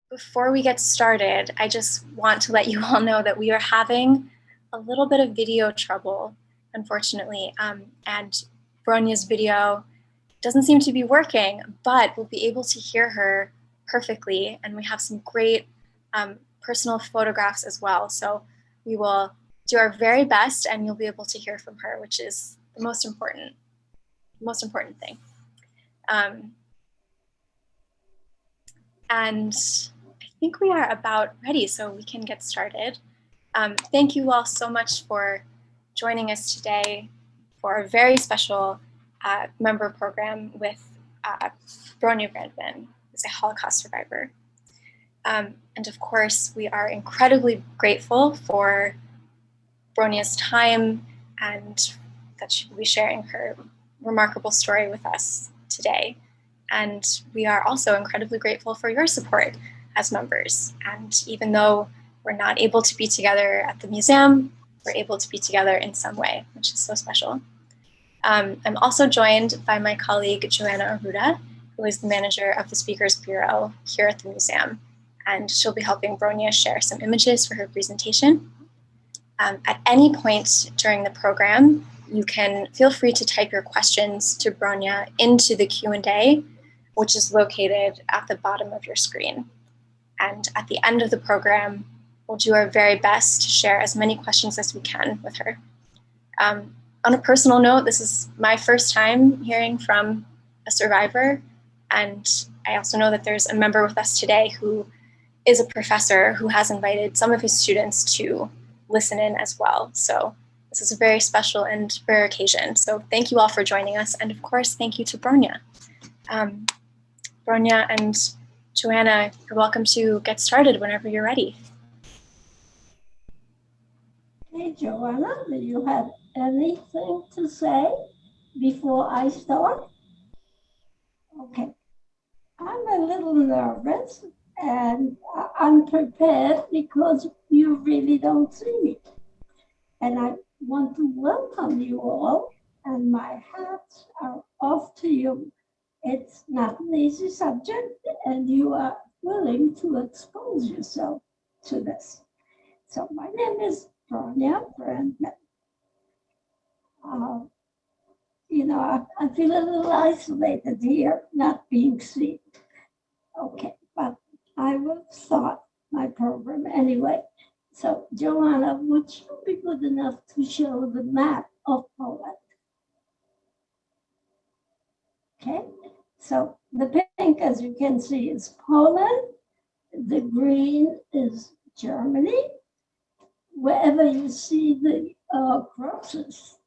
Before we get started, I just want to let you all know that we are having a little bit of video trouble, unfortunately, and Bronia's video doesn't seem to be working, but we'll be able to hear her perfectly, and we have some great personal photographs as well. So we will do our very best, and you'll be able to hear from her, which is the most important thing. And I think we are about ready, so we can get started. Thank you all so much for joining us today for a very special member program with Bronia Brandman, who's a Holocaust survivor. And of course, we are incredibly grateful for Bronia's time and that she will be sharing her remarkable story with us today. And we are also incredibly grateful for your support as members. And even though we're not able to be together at the museum, we're able to be together in some way, which is so special. I'm also joined by my colleague, Joanna Arruda, who is the manager of the Speakers Bureau here at the museum. And she'll be helping Bronia share some images for her presentation. At any point during the program, you can feel free to type your questions to Bronia into the Q&A, which is located at the bottom of your screen. And at the end of the program, we'll do our very best to share as many questions as we can with her. On a personal note, this is my first time hearing from a survivor. And I also know that there's a member with us today who is a professor who has invited some of his students to listen in as well. So this is a very special and rare occasion. So thank you all for joining us. And of course, thank you to Bronia. Bronia and Joanna, you're welcome to get started whenever you're ready. Hey, Joanna, do you have anything to say before I start? Okay. I'm a little nervous and unprepared because you really don't see me. And I want to welcome you all, and my hats are off to you. It's not an easy subject, and you are willing to expose yourself to this. So my name is Bronia Brandman. I feel a little isolated here, not being seen. Okay, but I will start my program anyway. So, Joanna, would you be good enough to show the map of Poland? Okay, so the pink, as you can see, is Poland. The green is Germany. Wherever you see the crosses,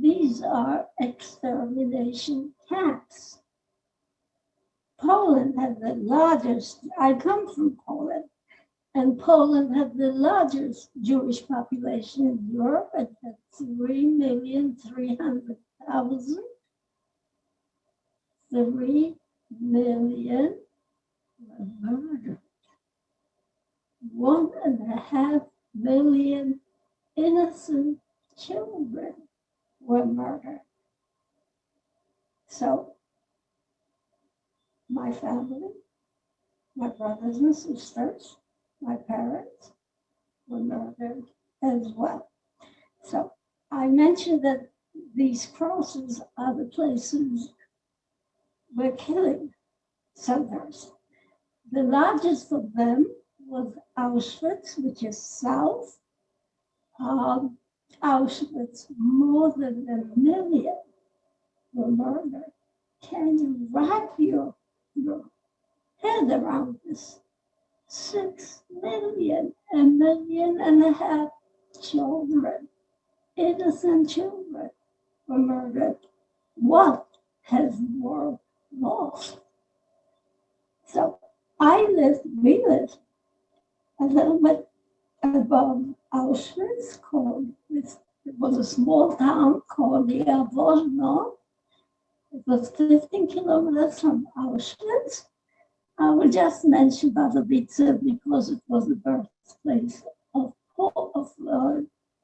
these are extermination camps. Poland had the largest, I come from Poland, and Poland had the largest Jewish population in Europe at 3,300,000. 3 million were murdered. 1.5 million innocent children were murdered. So my family, my brothers and sisters, my parents were murdered as well. So I mentioned that these crosses are the places where killing centers. The largest of them was Auschwitz, which is south. Auschwitz, more than 1 million were murdered. Can you wrap your head around this? 6 million, 1.5 million children, innocent children were murdered. What has the world lost? So we lived a little bit above Auschwitz, it was a small town called Jaworzno. It was 15 kilometers from Auschwitz. I will just mention Katowice because it was the birthplace of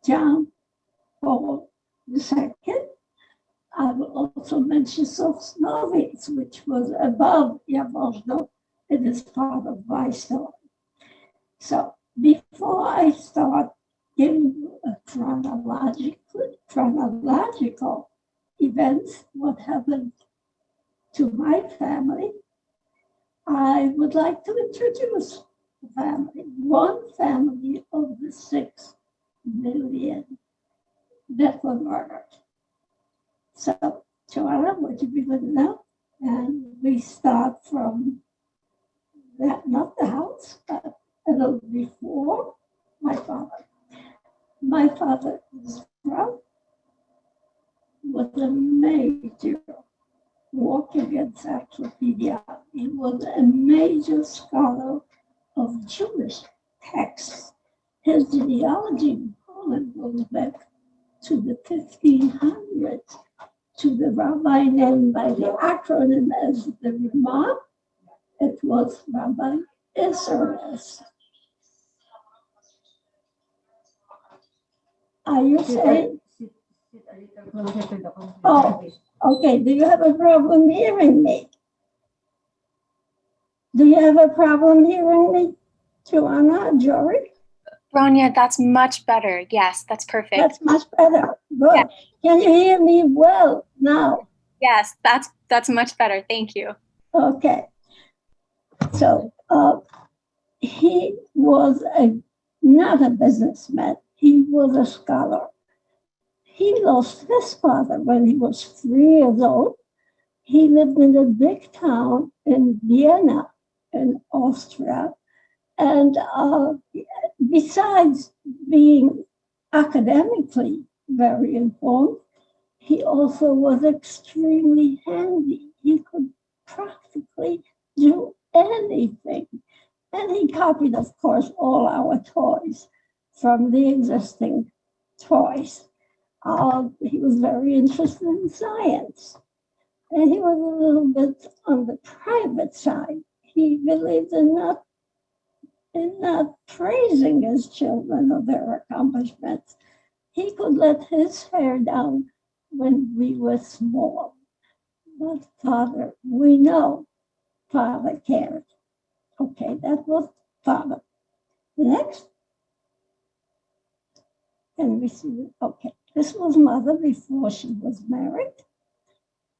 John Paul II. I will also mention Sosnowiec, which was above Jaworzno, It is part of my story. So before I start giving you a chronological events, what happened to my family, I would like to introduce the family, one family of the 6 million that were murdered. So, Joanna, would you be good enough? And we start from that, not the house, but a little before my father. My father is from was a major walking encyclopedia. He was a major scholar of Jewish texts. His genealogy in Poland goes back to the 1500s, to the rabbi named by the acronym as the Rama. It was Rabbi Isserles. Are you saying? Oh, okay. Do you have a problem hearing me? Do you have a problem hearing me, Joanna, Jory? Bronia, that's much better. Yes, that's perfect. That's much better. Good. Yeah. Can you hear me well now? Yes, that's much better. Thank you. Okay. So he was not a businessman. He was a scholar. He lost his father when he was 3 years old. He lived in a big town in Vienna, in Austria. And besides being academically very informed, he also was extremely handy. He could practically do anything. And he copied, of course, all our toys from the existing toys. He was very interested in science. And he was a little bit on the private side. He believed in not praising his children or their accomplishments. He could let his hair down when we were small. But Father, we know Father cared. Okay, that was Father. Next. And we see, okay, this was Mother before she was married.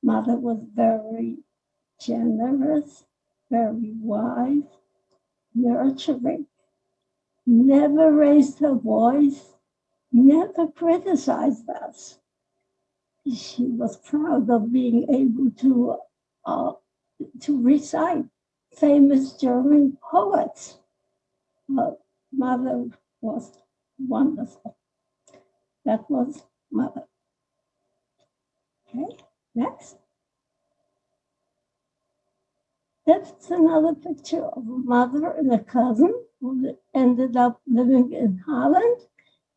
Mother was very generous, very wise, nurturing, never raised her voice, never criticized us. She was proud of being able to recite famous German poets. Her mother was wonderful. That was Mother. Okay, next. That's another picture of a mother and a cousin who ended up living in Holland.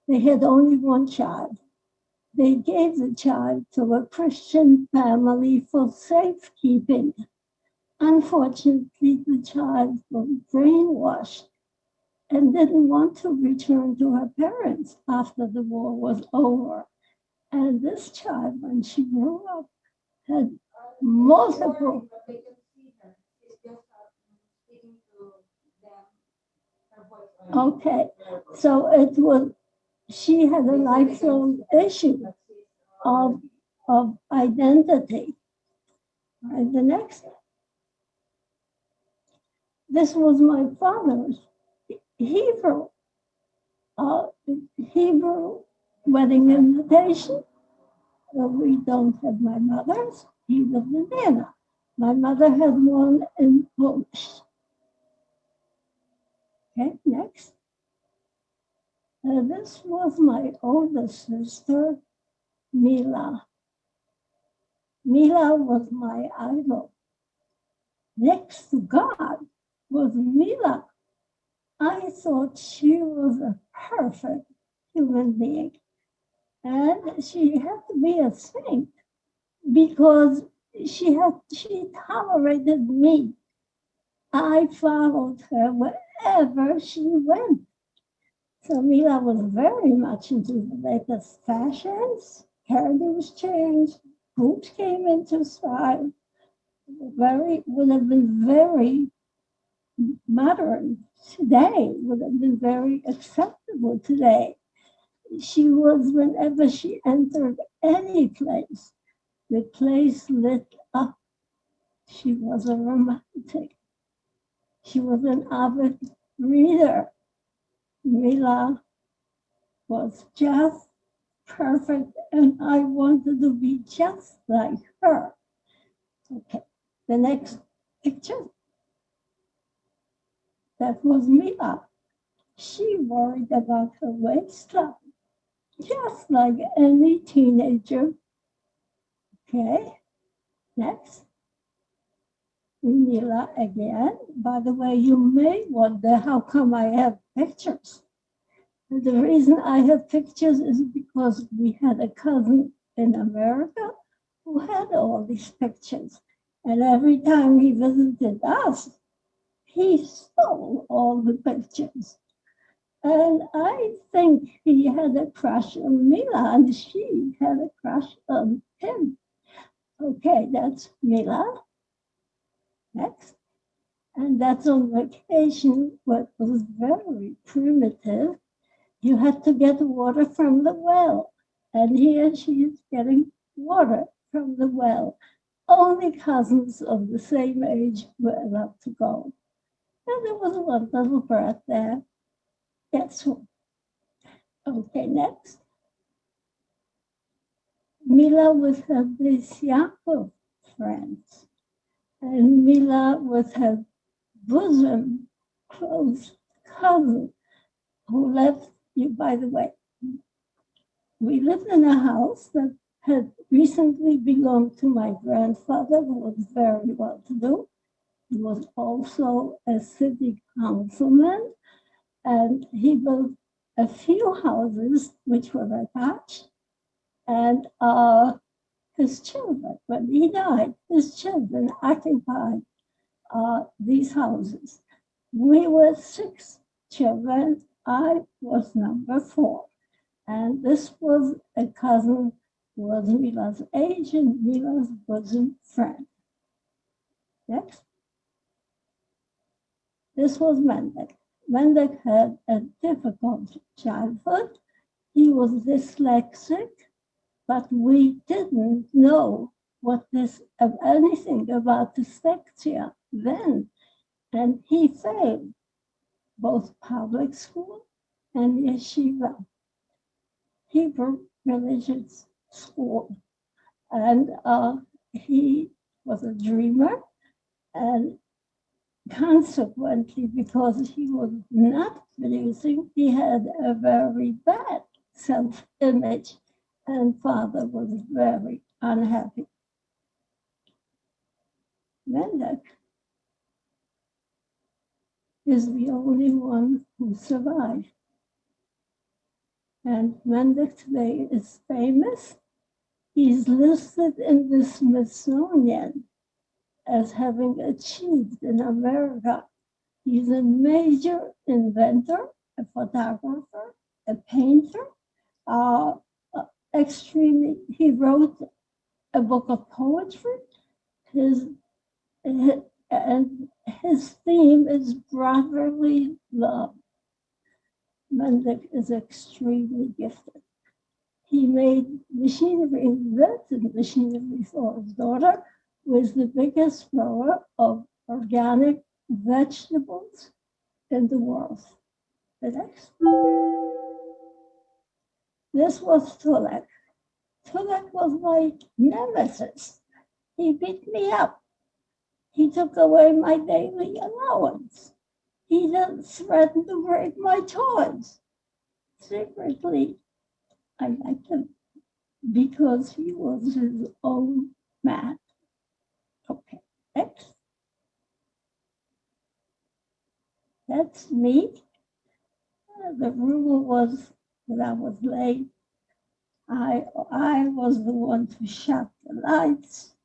They had only one child. They gave the child to a Christian family for safekeeping. Unfortunately, the child was brainwashed and didn't want to return to her parents after the war was over. And this child, when she grew up, had multiple. Okay, so it was, she had a lifelong issue of identity. And the next, this was my father's Hebrew Hebrew wedding invitation. We don't have my mother's. He lived in Vienna. My mother had one in Polish. Okay, next. This was my older sister, Mila. Mila was my idol. Next to God was Mila. I thought she was a perfect human being. And she had to be a saint because she tolerated me. I followed her wherever she went. So Mila was very much into the latest fashions. Hairdos changed, boots came into style. Would have been very modern today, would have been very acceptable today. She was, whenever she entered any place, the place lit up. She was a romantic. She was an avid reader. Mila was just perfect, and I wanted to be just like her. Okay, the next picture. That was Mila. She worried about her waistline, just like any teenager. Okay, next. Mila again. By the way, you may wonder how come I have pictures. And the reason I have pictures is because we had a cousin in America who had all these pictures. And every time he visited us, he stole all the pictures. And I think he had a crush on Mila, and she had a crush on him. Okay, that's Mila. Next. And that's on vacation, what was very primitive. You had to get water from the well. And here she is getting water from the well. Only cousins of the same age were allowed to go. And there was one little bird there. Guess who? Okay, next. Mila with her Yaakov friends. And Mila with her bosom close cousin who left you, by the way. We lived in a house that had recently belonged to my grandfather, who was very well to do. He was also a city councilman, and he built a few houses which were attached. And his children, when he died, his children occupied these houses. We were 6 children. I was number 4. And this was a cousin who was Mila's age and Mila's bosom friend. Next. This was Mendek. Mendek had a difficult childhood. He was dyslexic, but we didn't know anything about dyslexia then. And he failed both public school and yeshiva, Hebrew religious school. And he was a dreamer, and consequently, because he was not producing, he had a very bad self-image, and father was very unhappy. Mendek is the only one who survived. And Mendek today is famous. He's listed in the Smithsonian as having achieved in America. He's a major inventor, a photographer, a painter. He wrote a book of poetry. His theme is brotherly love. Mendek is extremely gifted. He made machinery, invented machinery for his daughter, who is the biggest grower of organic vegetables in the world. The next. This was Tulek. Tulek was my nemesis. He beat me up. He took away my daily allowance. He then threatened to break my toys. Secretly, I liked him because he was his own man. Okay, next. That's me. The rumor was that I was late. I was the one to shut the lights.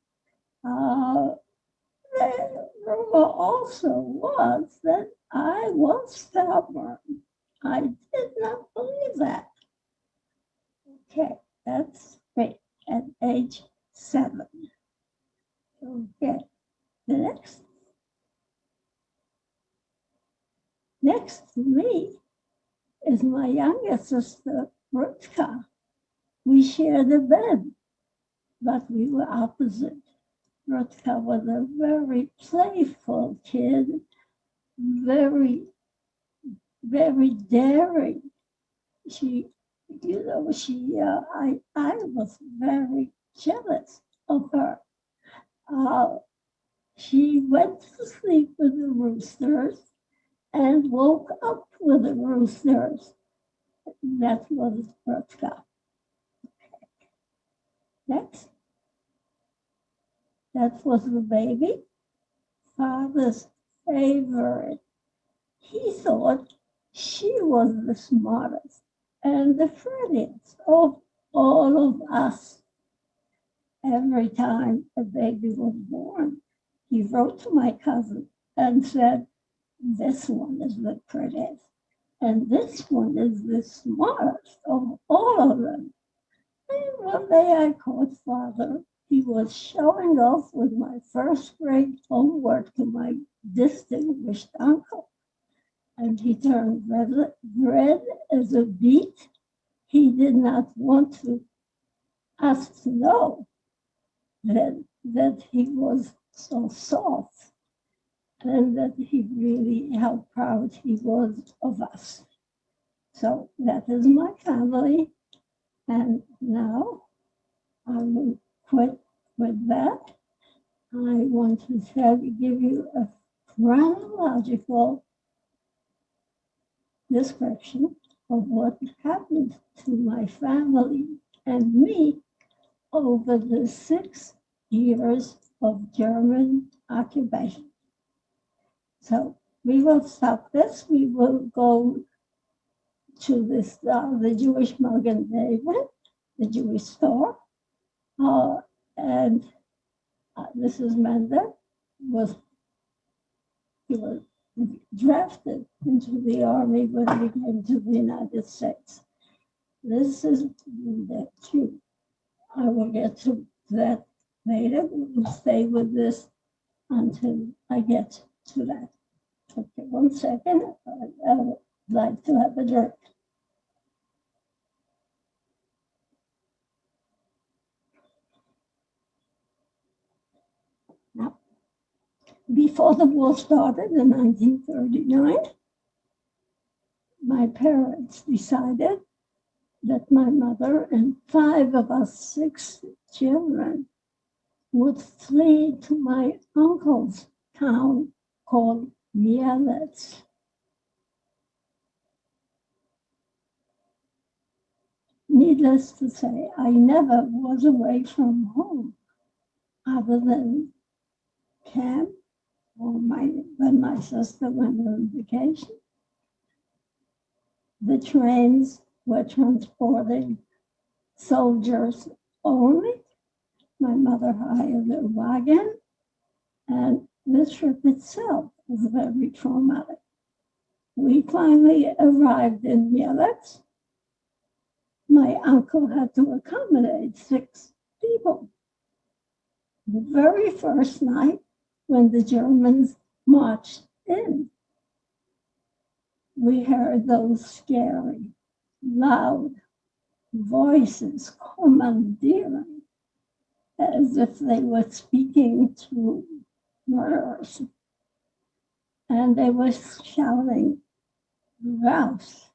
The rumor also was that I was stubborn. I did not believe that. Okay, that's me at age 7. Okay, the next. Next to me is my younger sister, Rutka. We shared a bed, but we were opposite. Rutka was a very playful kid, very, very daring. She, I was very jealous of her. She went to sleep with the roosters and woke up with the roosters. That was Rutka. Next, that was the baby, father's favorite. He thought she was the smartest and the prettiest of all of us. Every time a baby was born, he wrote to my cousin and said, this one is the prettiest, and this one is the smartest of all of them. And one day I caught father. He was showing off with my first grade homework to my distinguished uncle. And he turned red as a beet. He did not want us to know that he was so soft and that he really, how proud he was of us. So that is my family. And now I will quit with that. I want to give you a chronological description of what happened to my family and me over the 6 years of German occupation. So we will stop this. We will go to this, the Jewish Magen David, the Jewish store, and this is Mendel. He was drafted into the army when he came to the United States. This is the Jew. I will get to that later. We'll stay with this until I get to that. Okay, 1 second. I would like to have a drink. Now, before the war started in 1939, my parents decided that my mother and 5 of us 6 children would flee to my uncle's town called Mielec. Needless to say, I never was away from home other than camp or when my sister went on vacation. The trains were transporting soldiers only. My mother hired a wagon, and the trip itself was very traumatic. We finally arrived in Mielec. My uncle had to accommodate 6 people. The very first night when the Germans marched in, we heard those scary, loud voices commandeering as if they were speaking to murderers. And they were shouting, raus,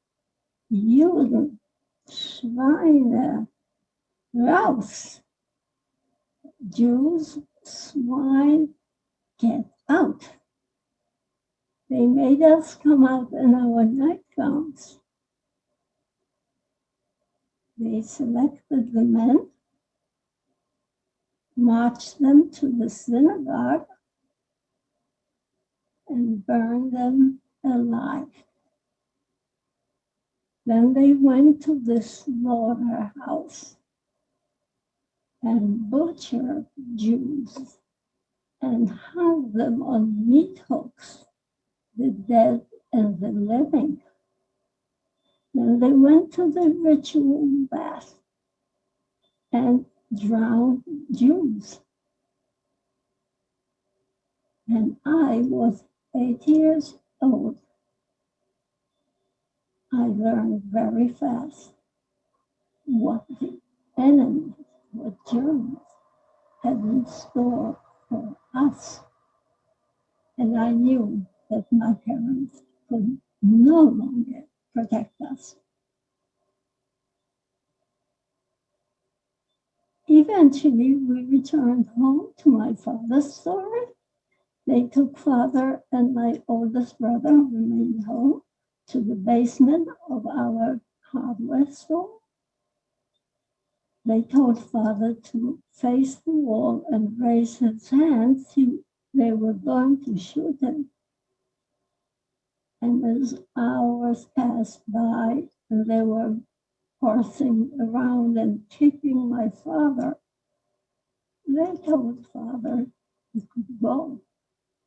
Juden, Schweine, raus. Jews, swine, get out. They made us come out in our nightgowns. They selected the men, marched them to the synagogue, and burned them alive. Then they went to the slaughterhouse and butchered Jews and hung them on meat hooks, the dead and the living. Then they went to the ritual bath and drowned Jews. And I was 8 years old I learned very fast what the enemy, what Germans had in store for us. And I knew that my parents could no longer protect us. Eventually, we returned home to my father's store. They took father and my oldest brother, who remained home, to the basement of our hardware store. They told father to face the wall and raise his hands. They were going to shoot him. And as hours passed by and they were horsing around and kicking my father, they told father he could go.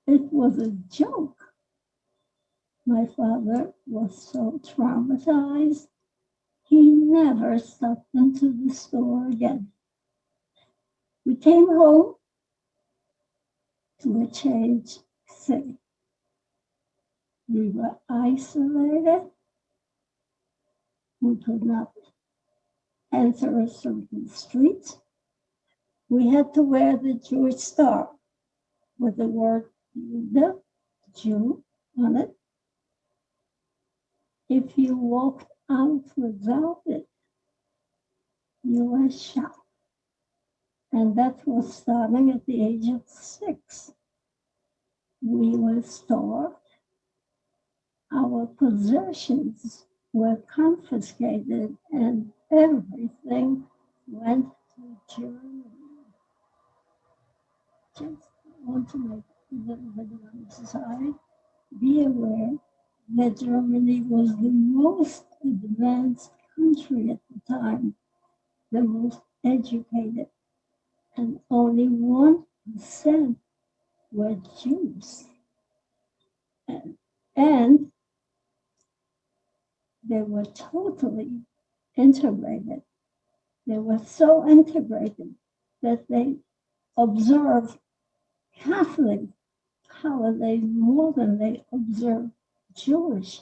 It was a joke. My father was so traumatized, he never stepped into the store again. We came home to a changed city. We were isolated. We could not enter a certain street. We had to wear the Jewish star with the word Judah, Jew, on it. If you walked out without it, you were shot. And that was starting at the age of 6. We were starved. Our possessions were confiscated and everything went to Germany. Just want to make a little bit of an aside. Be aware that Germany was the most advanced country at the time, the most educated, and only 1% were Jews. And they were totally integrated. They were so integrated that they observed Catholic holidays more than they observed Jewish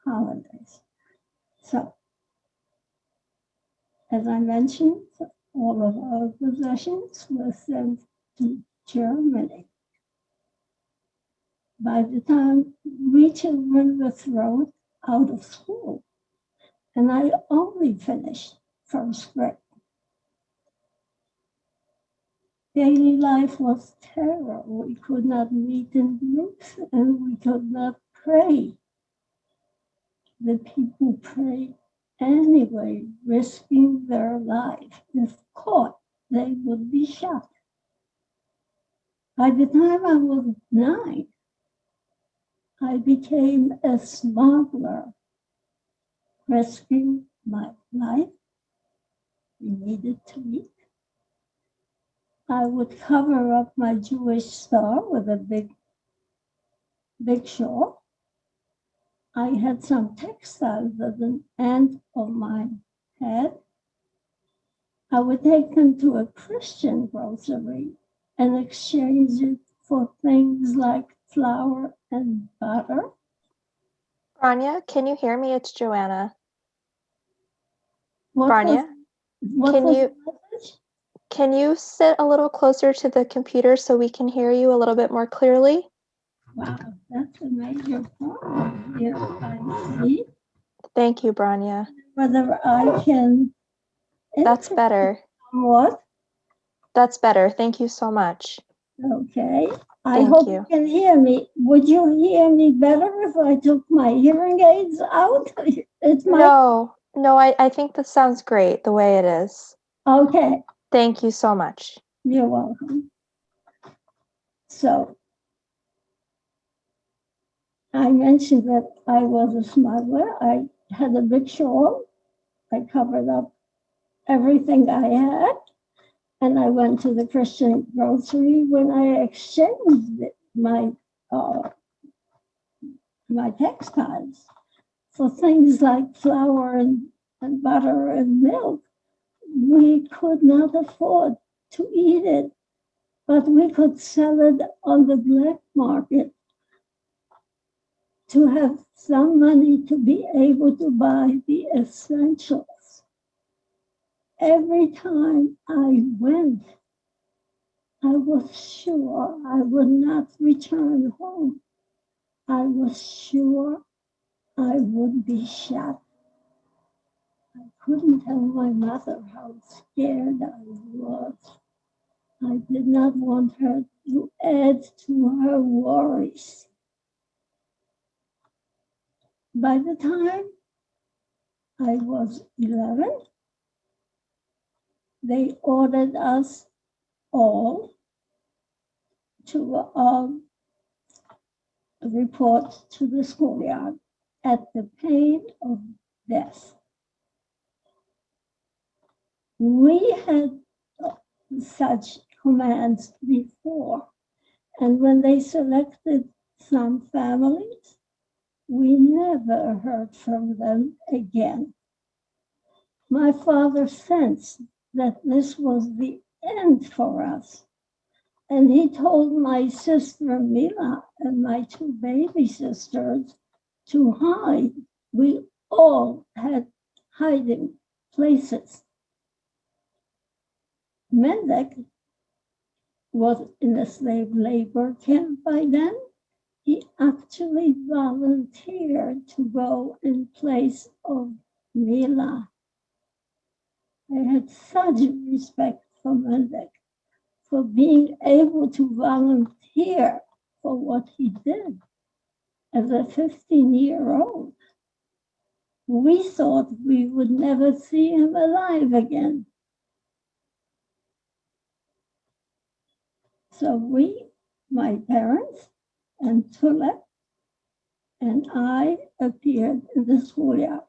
holidays. So, as I mentioned, all of our possessions were sent to Germany. By the time we children were thrown out of school, and I only finished first grade. Daily life was terror. We could not meet in groups and we could not pray. The people prayed anyway, risking their life. If caught, they would be shot. By the time I was 9, I became a smuggler, risking my life. We needed to eat. I would cover up my Jewish star with a big shawl. I had some textiles at the end of my head. I would take them to a Christian grocery and exchange it for things like flour and butter. Bronia, can you hear me? It's Joanna. What Bronia, can you sit a little closer to the computer so we can hear you a little bit more clearly? Wow, that's a major problem here, I see. Thank you, Bronia. Whether I can... That's better. What? That's better. Thank you so much. Okay. I Thank hope you. you can hear me. Would you hear me better if I took my hearing aids out? No, I think this sounds great the way it is. Okay. Thank you so much. You're welcome. So, I mentioned that I was a smuggler. I had a big shawl. I covered up everything I had. And I went to the Christian grocery when I exchanged my textiles for things like flour and butter and milk. We could not afford to eat it, but we could sell it on the black market. to have some money to be able to buy the essentials. Every time I went, I was sure I would not return home. I was sure I would be shot. I couldn't tell my mother how scared I was. I did not want her to add to her worries. By the time I was 11, they ordered us all to report to the schoolyard at the pain of death. We had such commands before, and when they selected some families, we never heard from them again. My father sensed that this was the end for us, and he told my sister Mila and my two baby sisters to hide. We all had hiding places. Mendek was in a slave labor camp by then. He actually volunteered to go in place of Mila. I had such respect for Mendek for being able to volunteer for what he did as a 15-year-old. We thought we would never see him alive again. So we, my parents, and Tulip, and I appeared in the schoolyard.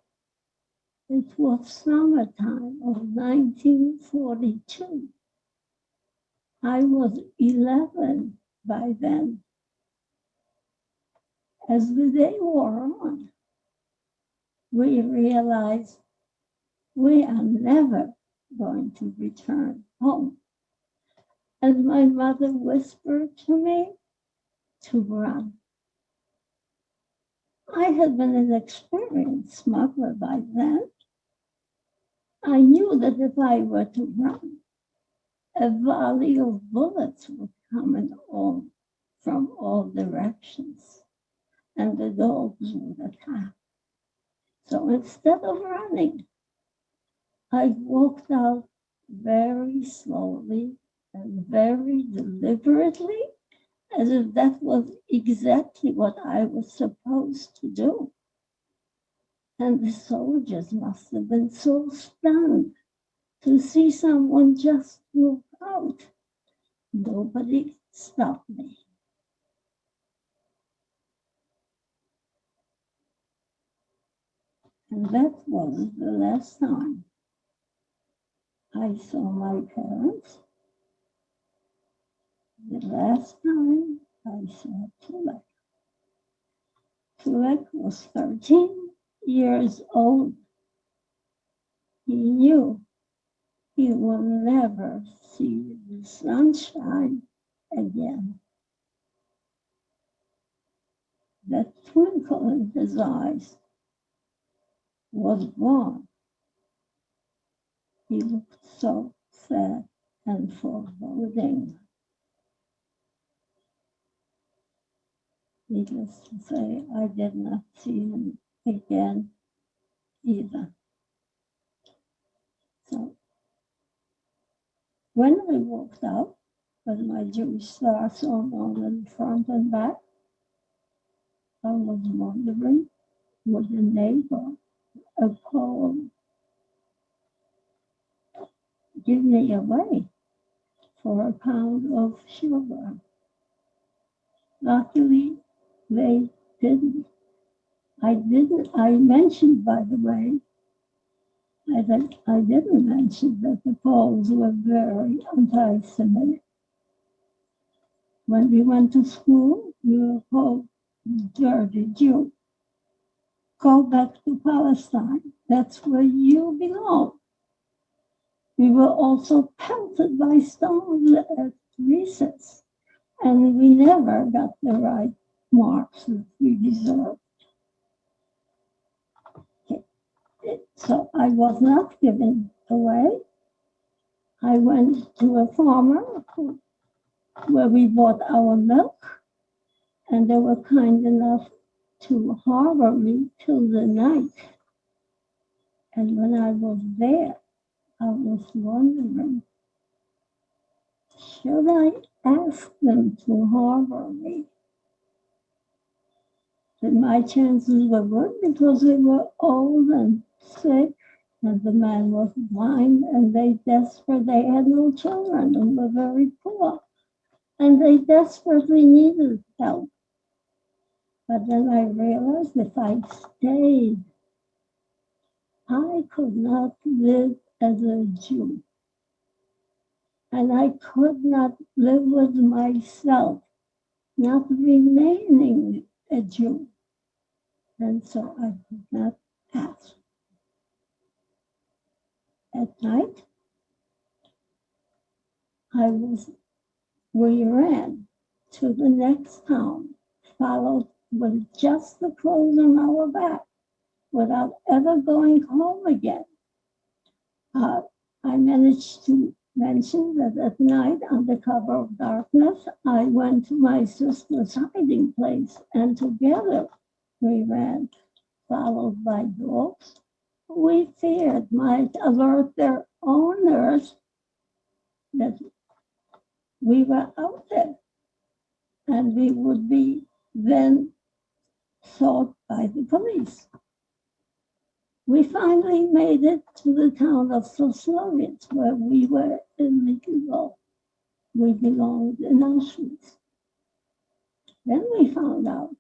It was summertime of 1942. I was 11 by then. As the day wore on, we realized we are never going to return home. And my mother whispered to me to run. I had been an experienced smuggler by then. I knew that if I were to run, a volley of bullets would come in from all directions, and the dogs would attack. So instead of running, I walked out very slowly and very deliberately, as if that was exactly what I was supposed to do. And the soldiers must have been so stunned to see someone just move out. Nobody stopped me. And that was the last time I saw my parents. The last time I saw Tulek. Tulek was 13 years old. He knew he will never see the sunshine again. That twinkle in his eyes was gone. He looked so sad and foreboding. Needless to say, I did not see him again either. So when I walked out with my Jewish star sewn on in front and back, I was wondering, would a neighbor, a poem, give me away for a pound of sugar? Luckily, they didn't. I mentioned, by the way, I didn't mention that the Poles were very anti-Semitic. When we went to school, we were called dirty Jew. Go back to Palestine. That's where you belong. We were also pelted by stones at recess, and we never got the right marks that we deserved. So I was not given away. I went to a farmer where we bought our milk, and they were kind enough to harbor me till the night. And when I was there, I was wondering, should I ask them to harbor me? And my chances were good because they were old and sick, and the man was blind, and they desperate. They had no children and were very poor, and they desperately needed help. But then I realized if I stayed, I could not live as a Jew. And I could not live with myself, not remaining a Jew. And so I could not ask. At night, we ran to the next town, followed with just the clothes on our back, without ever going home again. I managed to mention that at night, under cover of darkness, I went to my sister's hiding place, and together we ran, followed by dogs. We feared might alert their owners that we were out there, and we would be then sought by the police. We finally made it to the town of Sosnovitz, where we were illegal. We belonged in Auschwitz. Then we found out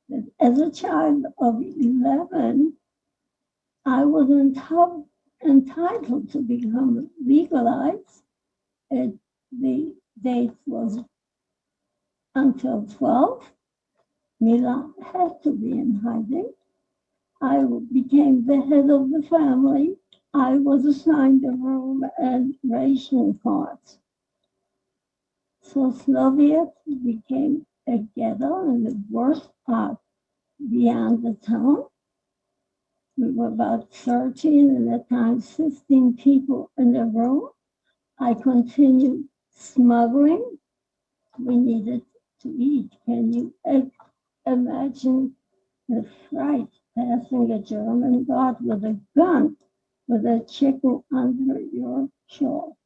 that as a child of 11, I was entitled to become legalized. The date was until 12. Mila had to be in hiding. I became the head of the family. I was assigned a room and ration cards. So Slovak became a ghetto in the worst part beyond the town. We were about 13 and at times 15 people in the room. I continued smuggling. We needed to eat. Can you imagine the fright passing a German guard with a gun, with a chicken under your shawl?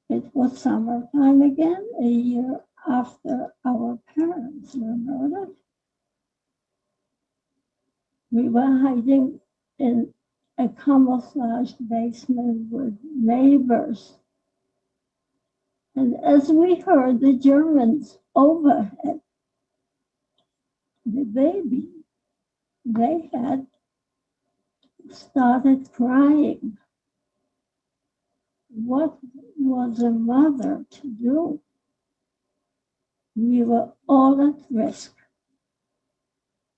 It was summertime again, a year after our parents were murdered. We were hiding in a camouflage basement with neighbors. And as we heard the Germans overhead, the baby, they had started crying. What was a mother to do? We were all at risk.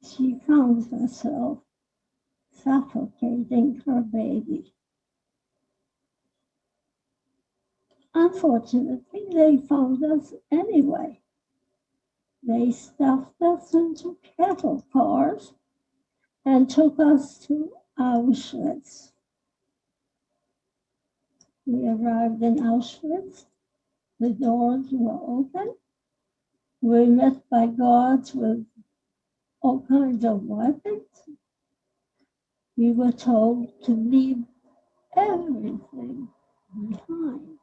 She found herself suffocating her baby. Unfortunately, they found us anyway. They stuffed us into cattle cars and took us to Auschwitz. We arrived in Auschwitz. The doors were open. We were met by guards with all kinds of weapons. We were told to leave everything behind.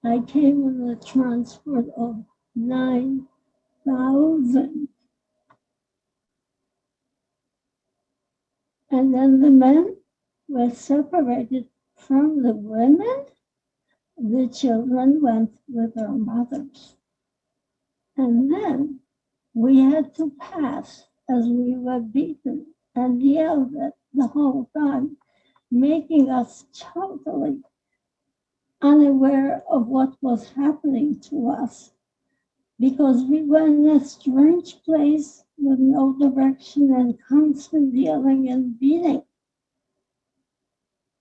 I came on a transport of 9,000. And then the men were separated from the women. The children went with their mothers. And then we had to pass as we were beaten and yelled at the whole time, making us totally unaware of what was happening to us, because we were in a strange place with no direction and constant yelling and beating.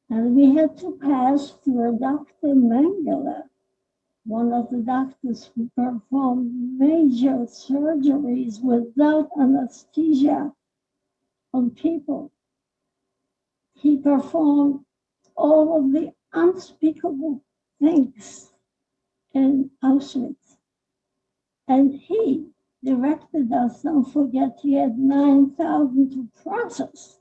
And we had to pass through Dr. Mengele, one of the doctors who performed major surgeries without anesthesia on people. He performed all of the unspeakable things in Auschwitz. And he directed us, don't forget he had 9,000 to process.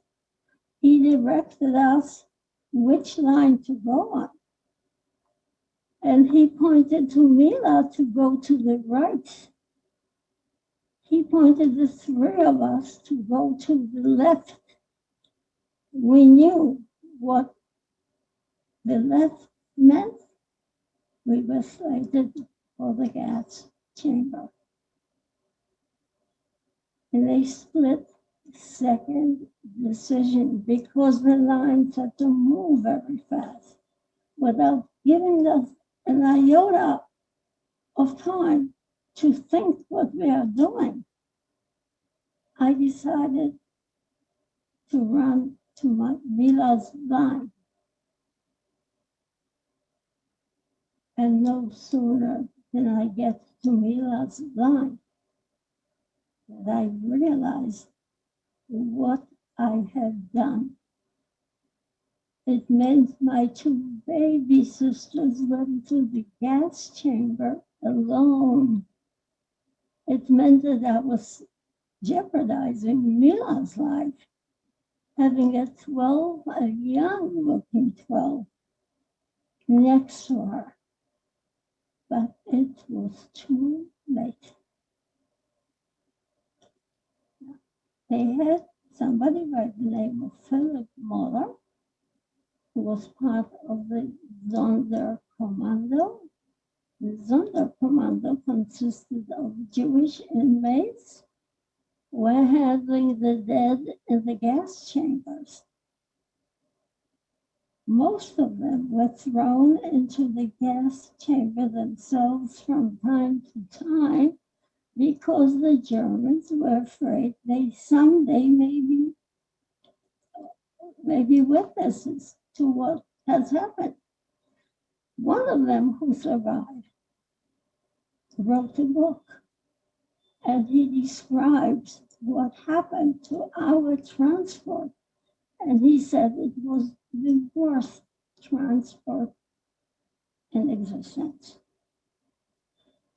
He directed us which line to go on. And he pointed to Mila to go to the right. He pointed the three of us to go to the left. We knew what the left meant. We were slated for the gas chamber. And they split second decision because the lines had to move very fast without giving us an iota of time to think what we are doing. I decided to run to Mila's line. And no sooner than I get to Mila's line that I realized what I had done. It meant my two baby sisters went to the gas chamber alone. It meant that I was jeopardizing Mila's life, having a young-looking 12, next to her. But it was too late. They had somebody by the name of Philip Muller, who was part of the Sonderkommando. The Sonderkommando consisted of Jewish inmates who were handling the dead in the gas chambers. Most of them were thrown into the gas chamber themselves from time to time because the Germans were afraid they someday may be witnesses to what has happened. One of them who survived wrote a book, and he describes what happened to our transport. And he said it was the worst transport in existence.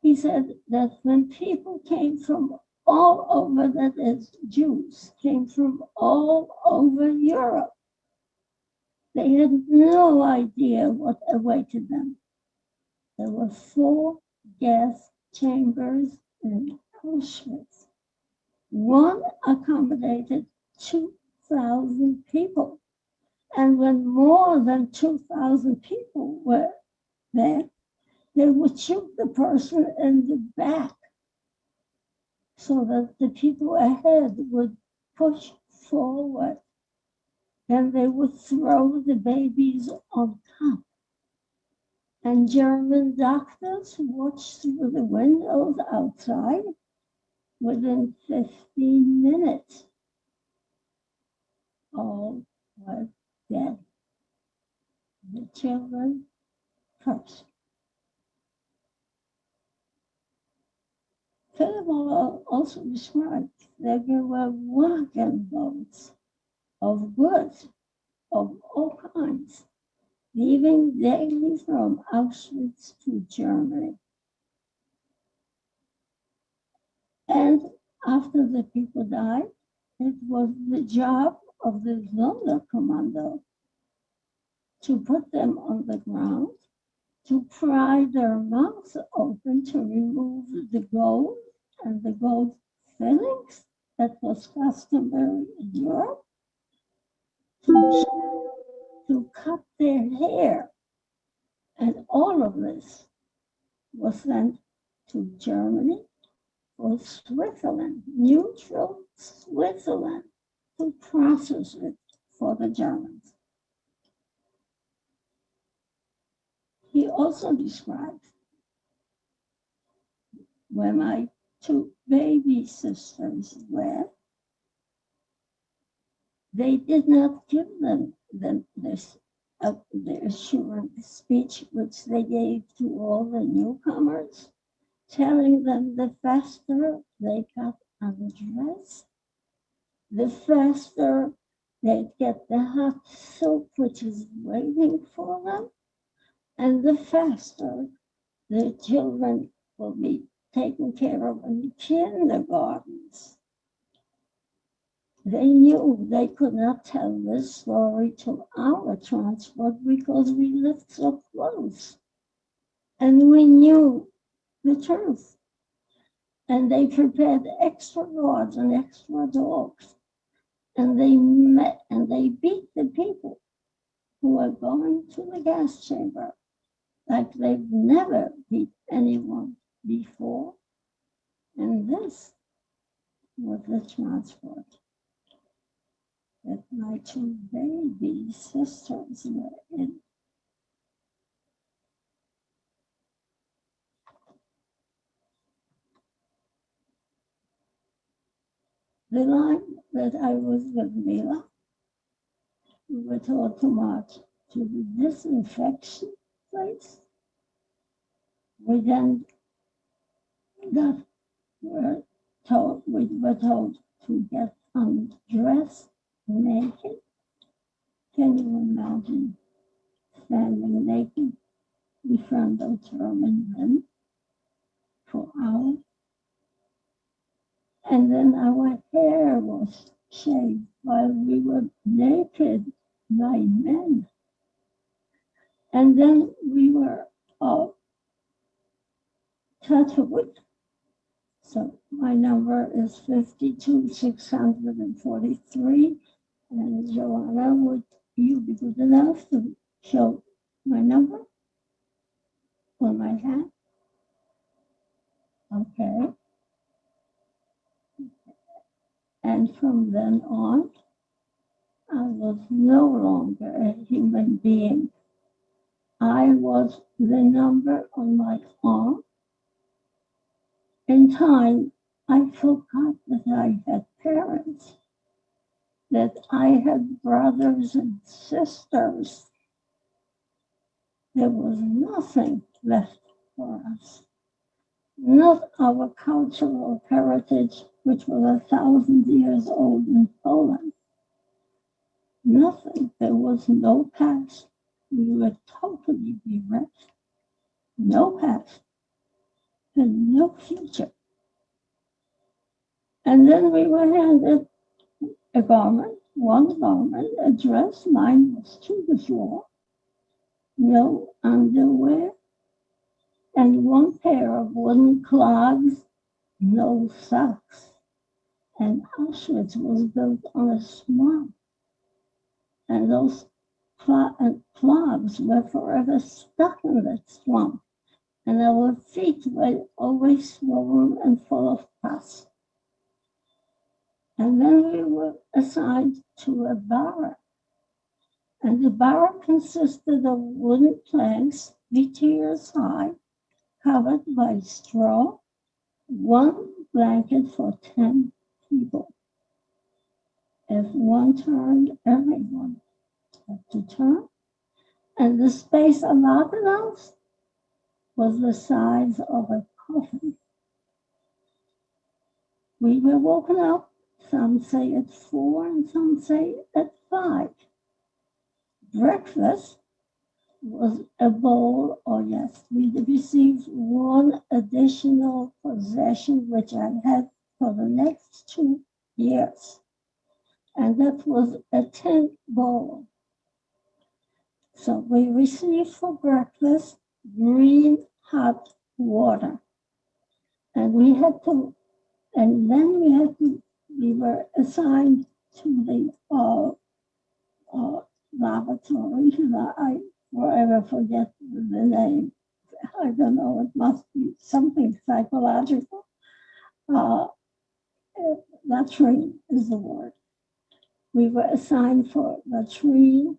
He said that when people came from all over, that is, Jews came from all over Europe, they had no idea what awaited them. There were 4 gas chambers in Auschwitz. One accommodated 2,000 people. And when more than 2,000 people were there, they would shoot the person in the back so that the people ahead would push forward. And they would throw the babies on top. And German doctors watched through the windows outside. Within 15 minutes, all were dead. The children first. Philip also described that there were wagon loads of goods of all kinds, leaving daily from Auschwitz to Germany. And after the people died, it was the job of the Sonderkommando to put them on the ground, to pry their mouths open to remove the gold and the gold fillings that was customary in Europe, to cut their hair. And all of this was sent to Germany or Switzerland, neutral Switzerland, to process it for the Germans. He also describes where my 2 baby sisters were. They did not give them this the assurance speech which they gave to all the newcomers, telling them the faster they got undressed, the faster they'd get the hot soup which is waiting for them, and the faster the children will be taken care of in the kindergartens. They knew they could not tell this story to our transport because we lived so close. And we knew the truth. And they prepared extra guards and extra dogs. And they met and they beat the people who were going to the gas chamber like they've never beat anyone before. And this was the transport that my two baby sisters were in. The line that I was with Mila, we were told to march to the disinfection place. We then were told to get undressed naked. Can you imagine standing naked in front of German men for hours? And then our hair was shaved while we were naked by men. And then we were all tattooed. So my number is 52643. And Joanna, would you be good enough to show my number on my hand? Okay. And from then on, I was no longer a human being. I was the number on my arm. In time, I forgot that I had parents, that I had brothers and sisters. There was nothing left for us. Not our cultural heritage, which was 1,000 years old in Poland. Nothing. There was no past. We were totally bereft. No past and no future. And then we were handed a garment, one garment, a dress. Mine was to the floor. No underwear, and one pair of wooden clogs, no socks. And Auschwitz was built on a swamp. And those clogs were forever stuck in that swamp. And our feet were always swollen and full of pus. And then we were assigned to a barrack. And the barrack consisted of wooden planks 3 tiers high, covered by straw, one blanket for 10 people. If one turned, everyone had to turn. And the space allotted us was the size of a coffin. We were woken up, some say at 4 and some say at 5. Breakfast was a bowl, or yes, we received one additional possession, which I had for the next 2 years. And that was a tin bowl. So we received for breakfast green hot water. And we were assigned to the laboratory. I forever forget the name. I don't know, it must be something psychological. Latrine is the word. We were assigned for latrine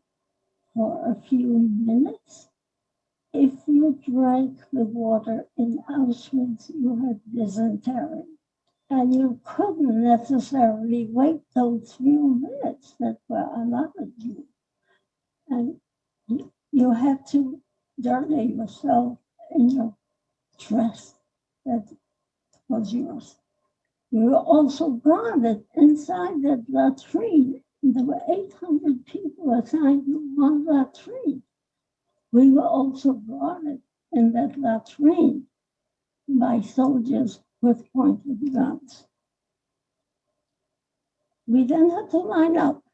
for a few minutes. If you drank the water in Auschwitz, you had dysentery. And you couldn't necessarily wait those few minutes that were allotted you. And You had to dirty yourself in your dress that was yours. You were also guarded inside that latrine. There were 800 people assigned to one latrine. We were also guarded in that latrine by soldiers with pointed guns. We then had to line up,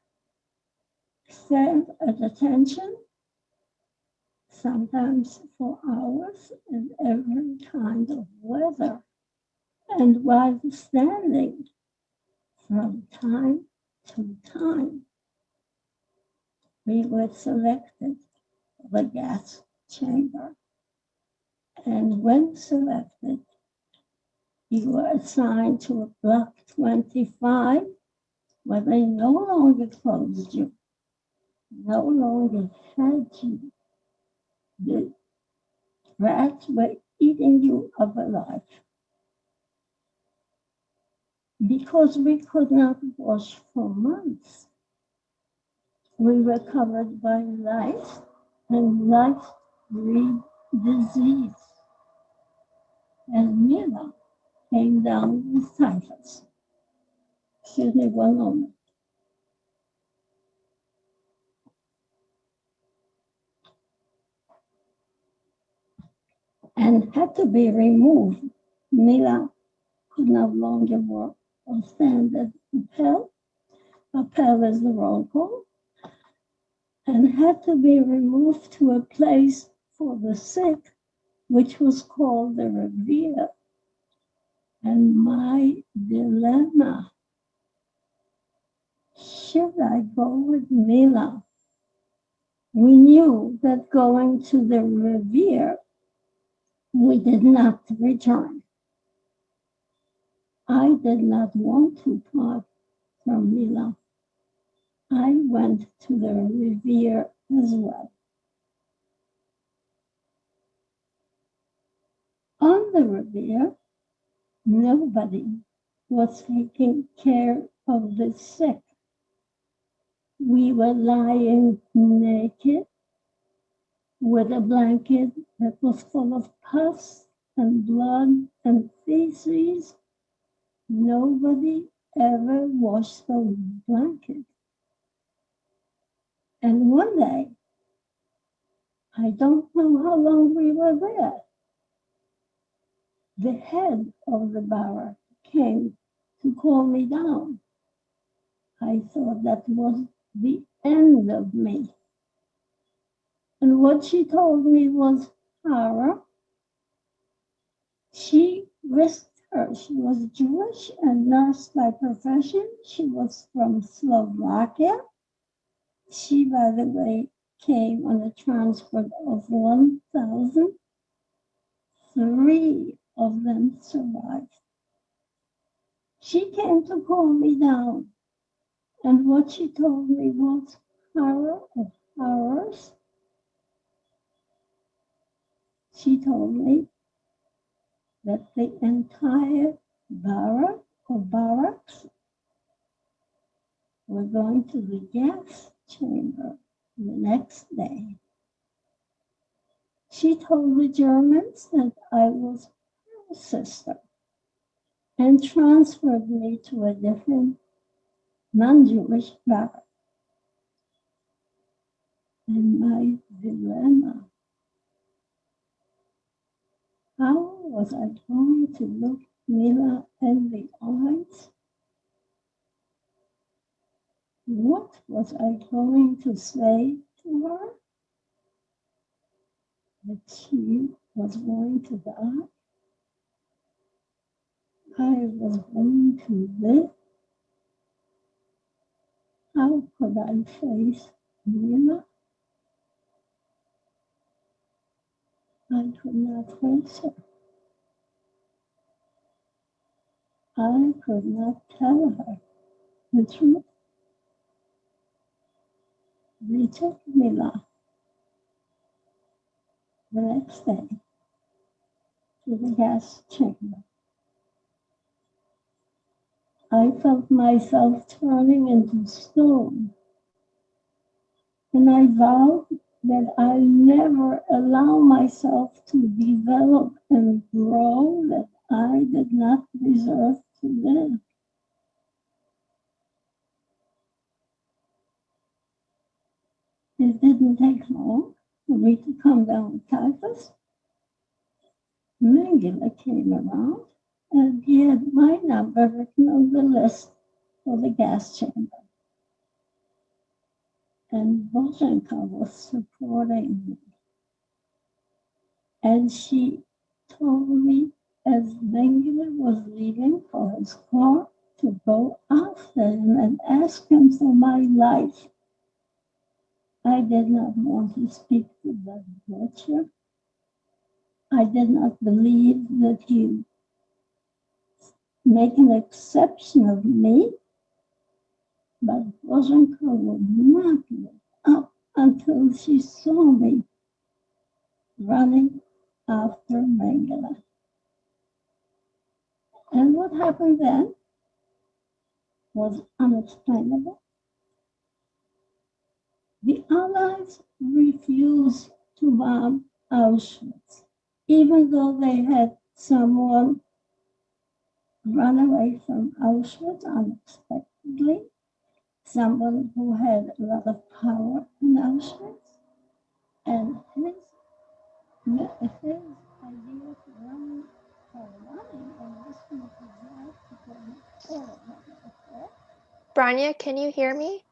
stand at attention, sometimes for hours in every kind of weather. And while standing, from time to time, we were selected for the gas chamber. And when selected, you were assigned to a block 25, where they no longer closed you, no longer fed you. The rats were eating you up alive. Because we could not wash for months, we were covered by lice and lice-breed disease. And Mila came down with typhus. Excuse me one moment. And had to be removed. Mila could no longer walk or stand at rappel. Rappel is the roll call. And had to be removed to a place for the sick, which was called the Revere. And my dilemma, should I go with Mila? We knew that going to the Revere, we did not return. I did not want to part from Mila. I went to the Revere as well. On the Revere, nobody was taking care of the sick. We were lying naked with a blanket that was full of pus and blood and feces. Nobody ever washed the blanket. And one day, I don't know how long we were there, the head of the barrack came to call me down. I thought that was the end of me. And what she told me was, Hara, she risked her. She was Jewish and nurse by profession. She was from Slovakia. She, by the way, came on a transport of 1,000. 3 of them survived. She came to call me down. And what she told me was, horror of horrors. She told me that the entire barrack or barracks were going to the gas chamber the next day. She told the Germans that I was her sister and transferred me to a different non-Jewish barrack. And my dilemma, how was I going to look Mila in the eyes? What was I going to say to her? That she was going to die? I was going to live? How could I face Mila? I could not face her. I could not tell her the truth. They took Mila the next day to the gas chamber. I felt myself turning into stone, and I vowed that I never allow myself to develop and grow, that I did not deserve to live. It didn't take long for me to come down with typhus. Mengele came around and he had my number written on the list for the gas chamber. And Bozhenka was supporting me. And she told me as Mengele was leaving for his car to go after him and ask him for my life. I did not want to speak to that butcher. I did not believe that he make an exception of me, but Bozhenka would not give up until she saw me running after Mengele. And what happened then was unexplainable. The Allies refused to bomb Auschwitz, even though they had someone run away from Auschwitz unexpectedly, someone who had a lot of power in Auschwitz, and his idea of running and listening to that became Bronia, can you hear me?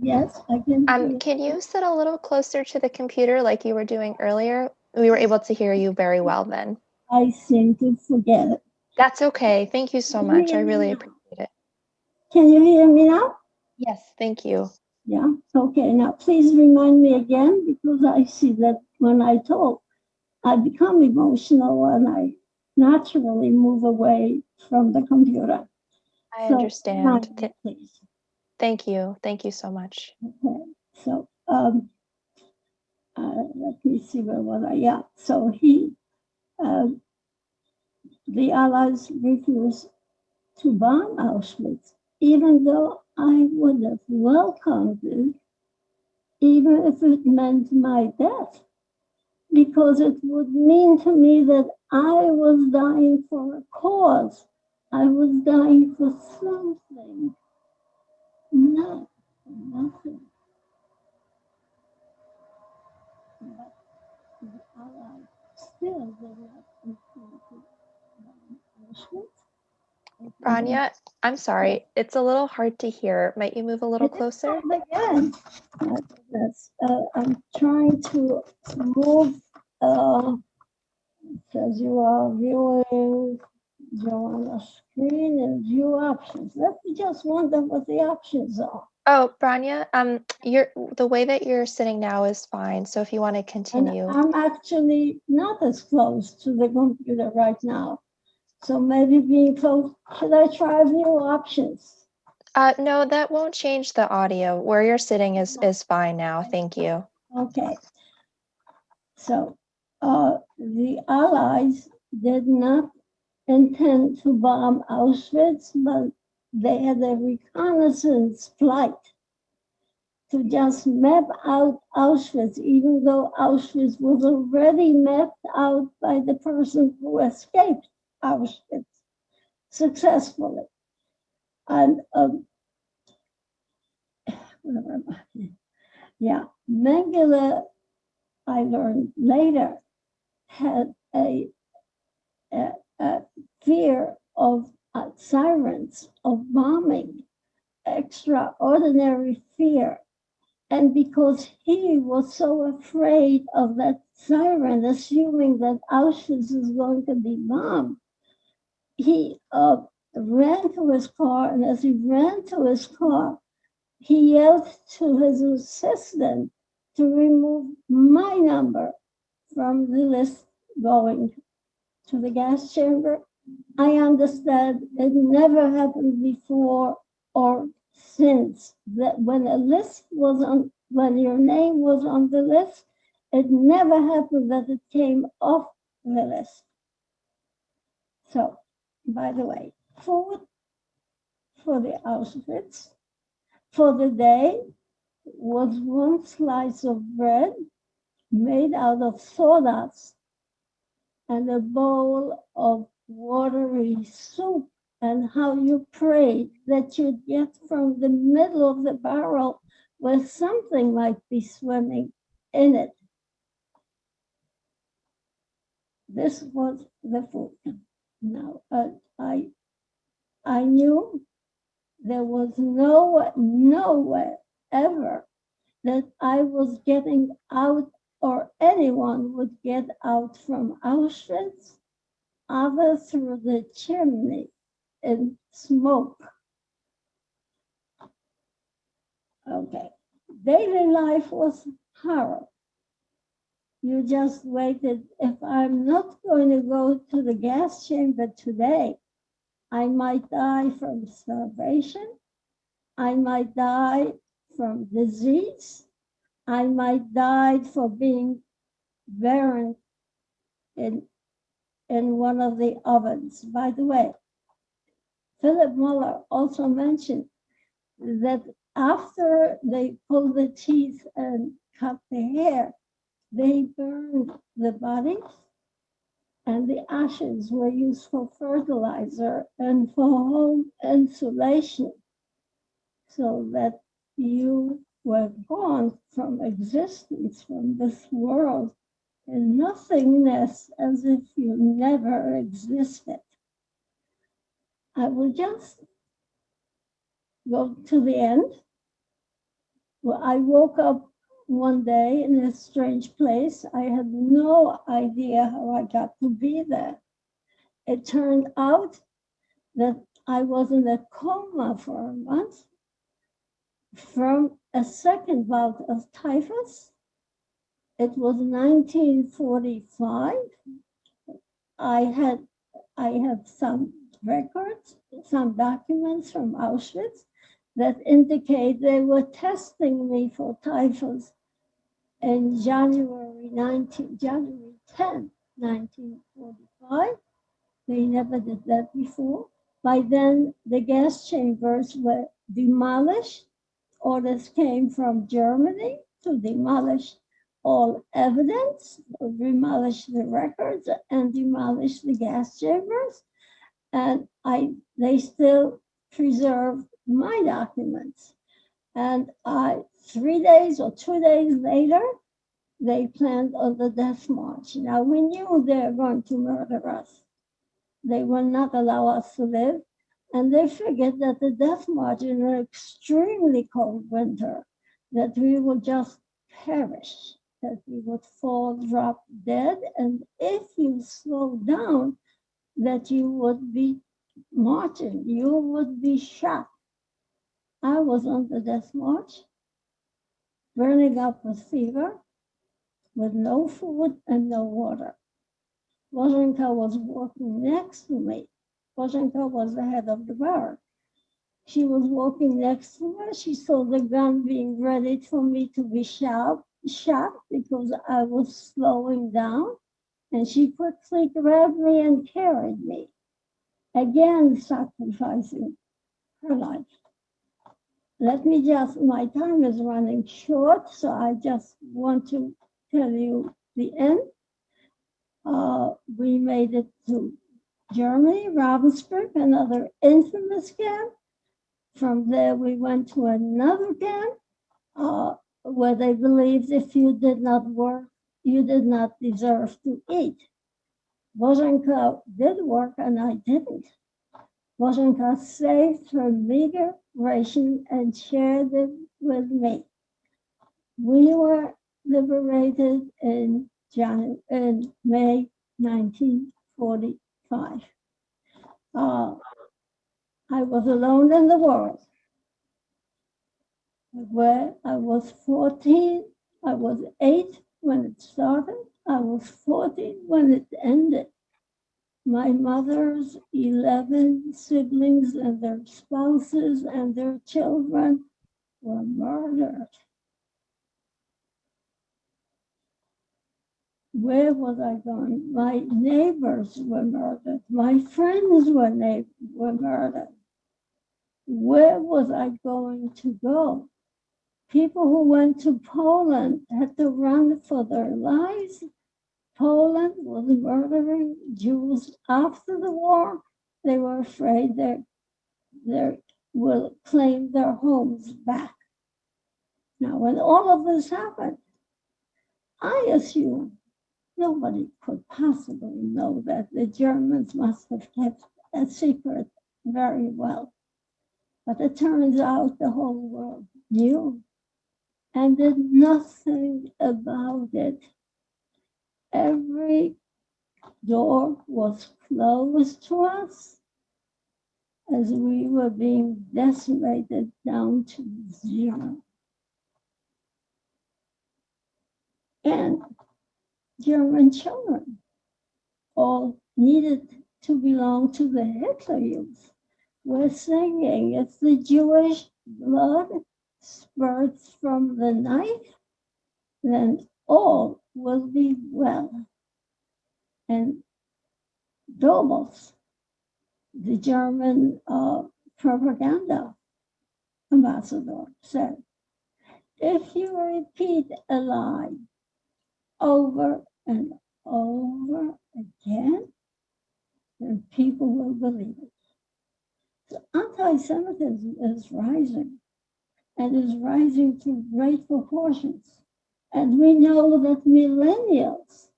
Yes, I can hear. Can you sit a little closer to the computer like you were doing earlier? We were able to hear you very well then. I seem to forget it. That's okay. Thank you so much. I really appreciate it. Can you hear me now? Yes, thank you. Yeah, okay. Now, please remind me again, because I see that when I talk, I become emotional and I naturally move away from the computer. I understand. Remind me, please. Thank you. Thank you so much. Okay, so let me see where was I? Yeah, so the Allies refused to bomb Auschwitz, even though I would have welcomed it, even if it meant my death, because it would mean to me that I was dying for a cause. I was dying for something, not for nothing. But the Allies still did not refuse to bomb Auschwitz. Bronia, I'm sorry. It's a little hard to hear. Might you move a little closer? Again, I'm trying to move. Says you are viewing Joanna's screen and view options. Let me just wonder what the options are. Oh, Bronia, the way that you're sitting now is fine. So if you want to continue. And I'm actually not as close to the computer right now. So maybe being close, should I try view options? No, that won't change the audio. Where you're sitting is fine now. Thank you. Okay. So the Allies did not intend to bomb Auschwitz, but they had a reconnaissance flight to just map out Auschwitz, even though Auschwitz was already mapped out by the person who escaped Auschwitz successfully. And yeah, Mengele, I learned later, had a fear of sirens, of bombing, extraordinary fear. And because he was so afraid of that siren, assuming that Auschwitz is going to be bombed, he ran to his car. And as he ran to his car, he yelled to his assistant to remove my number from the list going to the gas chamber. I understand it never happened before or since, that when a list was on, when your name was on the list, it never happened that it came off the list. So, by the way, forward for the Auschwitz, for the day was one slice of bread made out of sawdust and a bowl of watery soup, and how you prayed that you'd get from the middle of the barrel where something might be swimming in it. This was the food. Now, I knew there was nowhere ever that I was getting out or anyone would get out from Auschwitz other through the chimney in smoke. Okay. Daily life was horrible. You just waited. If I'm not going to go to the gas chamber today, I might die from starvation. I might die from disease. I might die for being buried in one of the ovens. By the way, Philip Muller also mentioned that after they pulled the teeth and cut the hair, they burned the bodies, and the ashes were used for fertilizer and for home insulation, so that you were gone from existence, from this world, in nothingness, as if you never existed. I will just go to the end. Well, I woke up one day in a strange place. I had no idea how I got to be there. It turned out that I was in a coma for a month from a second bout of typhus. It was 1945. I had some records, some documents from Auschwitz that indicate they were testing me for typhus in January 10, 1945. They never did that before. By then, the gas chambers were demolished. Orders came from Germany to demolish all evidence, demolish the records, and demolish the gas chambers. And they still preserved my documents. And 3 days or 2 days later, they planned on the death march. Now, we knew they were going to murder us. They will not allow us to live. And they figured that the death march in an extremely cold winter, that we would just perish, that we would fall, drop dead. And if you slow down, that you would be marching, you would be shot. I was on the death march, burning up with fever, with no food and no water. Wozhenka was walking next to me. Wozhenka was the head of the barrack. She was walking next to her. She saw the gun being ready for me to be shot because I was slowing down. And she quickly grabbed me and carried me, again sacrificing her life. Let me just, my time is running short, so I just want to tell you the end. We made it to Germany, Ravensbrück, another infamous camp. From there, we went to another camp where they believed if you did not work, you did not deserve to eat. Wozhenka did work and I didn't. Wozhenka saved her meager ration and shared it with me. We were liberated in May 1945. I was alone in the world. Where I was 14, I was 8 when it started. I was 14 when it ended. My mother's 11 siblings and their spouses and their children were murdered. Where was I going? My neighbors were murdered. My friends were murdered. Where was I going to go? People who went to Poland had to run for their lives. Poland was murdering Jews after the war. They were afraid they will claim their homes back. Now, when all of this happened, I assume nobody could possibly know that the Germans must have kept a secret very well. But it turns out the whole world knew and did nothing about it. Every door was closed to us as we were being decimated down to zero. And German children all needed to belong to the Hitler Youth. We're singing, if the Jewish blood spurts from the knife, then all will be well. And Goebbels, the German propaganda ambassador, said, if you repeat a lie over and over again, then people will believe it. So anti-Semitism is rising, and is rising to great proportions. And we know that millennials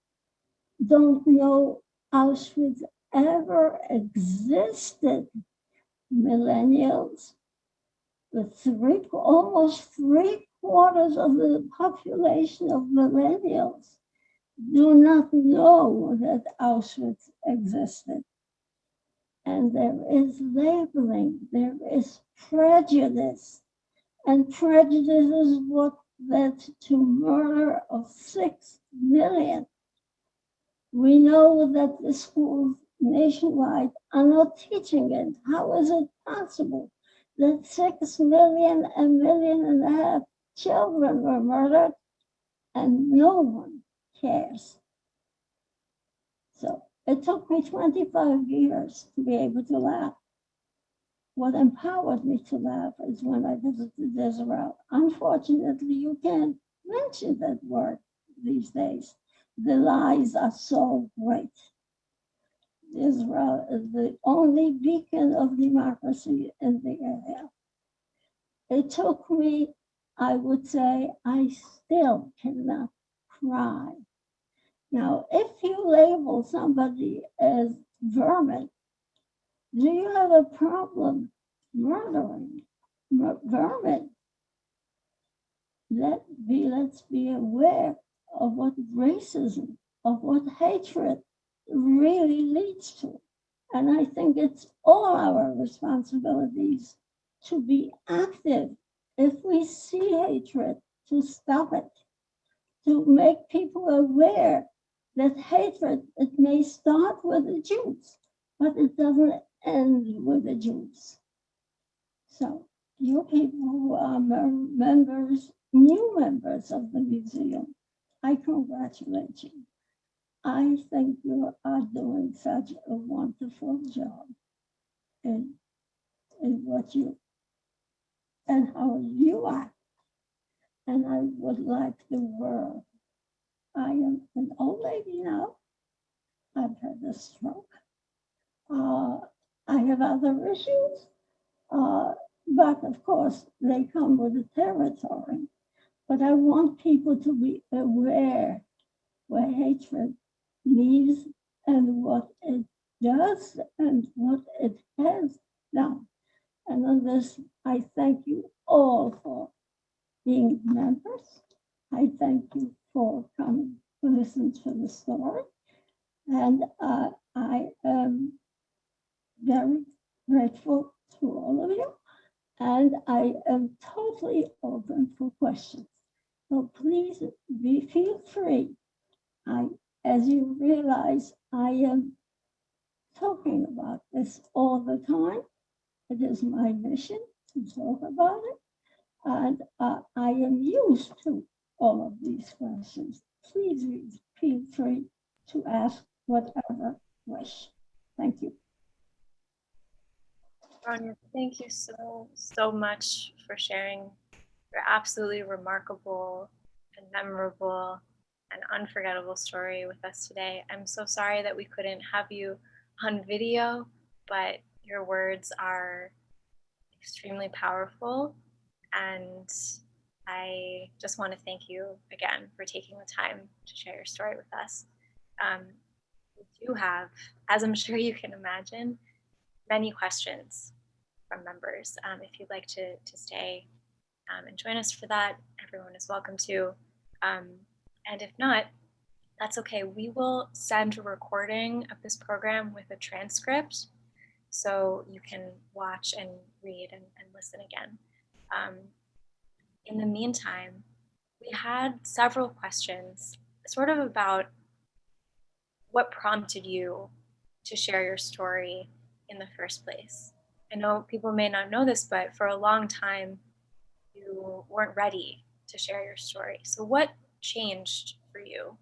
don't know Auschwitz ever existed. Millennials, almost 3/4 of the population of millennials do not know that Auschwitz existed. And there is labeling, there is prejudice. And prejudice is what led to murder of 6 million. We know that the schools nationwide are not teaching it. How is it possible that 6 million, 1.5 million children were murdered and no one cares? So it took me 25 years to be able to laugh. What empowered me to laugh is when I visited Israel. Unfortunately, you can't mention that word these days. The lies are so great. Israel is the only beacon of democracy in the area. It took me, I would say, I still cannot cry. Now, if you label somebody as vermin, do you have a problem murdering vermin? Let's be aware of what racism, of what hatred really leads to. And I think it's all our responsibilities to be active if we see hatred, to stop it, to make people aware that hatred, it may start with the Jews, but it doesn't end with the Jews. So you people who are members, new members of the museum, I congratulate you. I think you are doing such a wonderful job in what you and how you act. And I would like the world. I am an old lady now. I've had a stroke. I have other issues, but of course they come with the territory. But I want people to be aware where hatred leads and what it does and what it has done. And on this, I thank you all for being members. I thank you for coming to listen to the story. And I am very grateful to all of you. And I am totally open for questions. So please feel free. As you realize, I am talking about this all the time. It is my mission to talk about it. And I am used to all of these questions. Please feel free to ask whatever wish. Thank you. Bronia, thank you so much for sharing your absolutely remarkable and memorable and unforgettable story with us today. I'm so sorry that we couldn't have you on video, but your words are extremely powerful, and I just want to thank you again for taking the time to share your story with us. We do have, as I'm sure you can imagine, many questions from members. If you'd like to stay and join us for that, everyone is welcome to. And if not, that's okay. We will send a recording of this program with a transcript so you can watch and read and listen again. In the meantime, we had several questions sort of about what prompted you to share your story in the first place. I know people may not know this, but for a long time, you weren't ready to share your story. So what changed for you?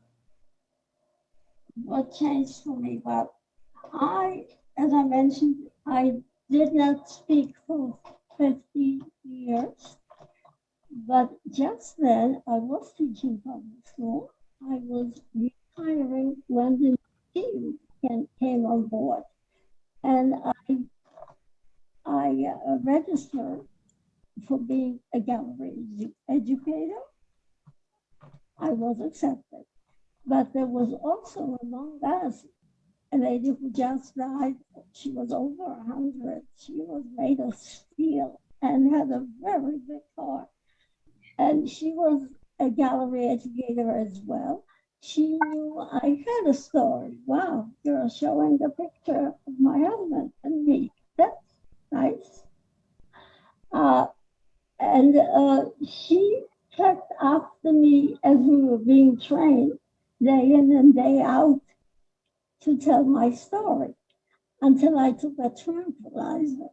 What changed for me? Well, as I mentioned, I did not speak for 50 years, but just then I was teaching public school. I was retiring when the team came on board, and I registered for being a gallery educator. I was accepted, but there was also among us a lady who just died. She was over 100. She was made of steel and had a very big heart. And she was a gallery educator as well. She knew I had a story. Wow, you're showing the picture of my husband and me. That's nice. And she kept after me as we were being trained day in and day out to tell my story until I took a tranquilizer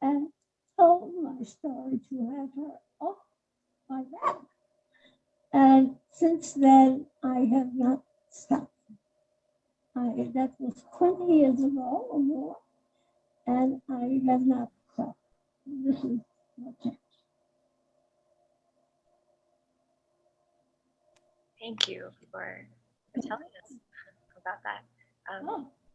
and told my story to have her off my back. And since then, I have not stopped. That was 20 years ago or more, and I have not stopped. This is what changed. Thank you for telling us about that.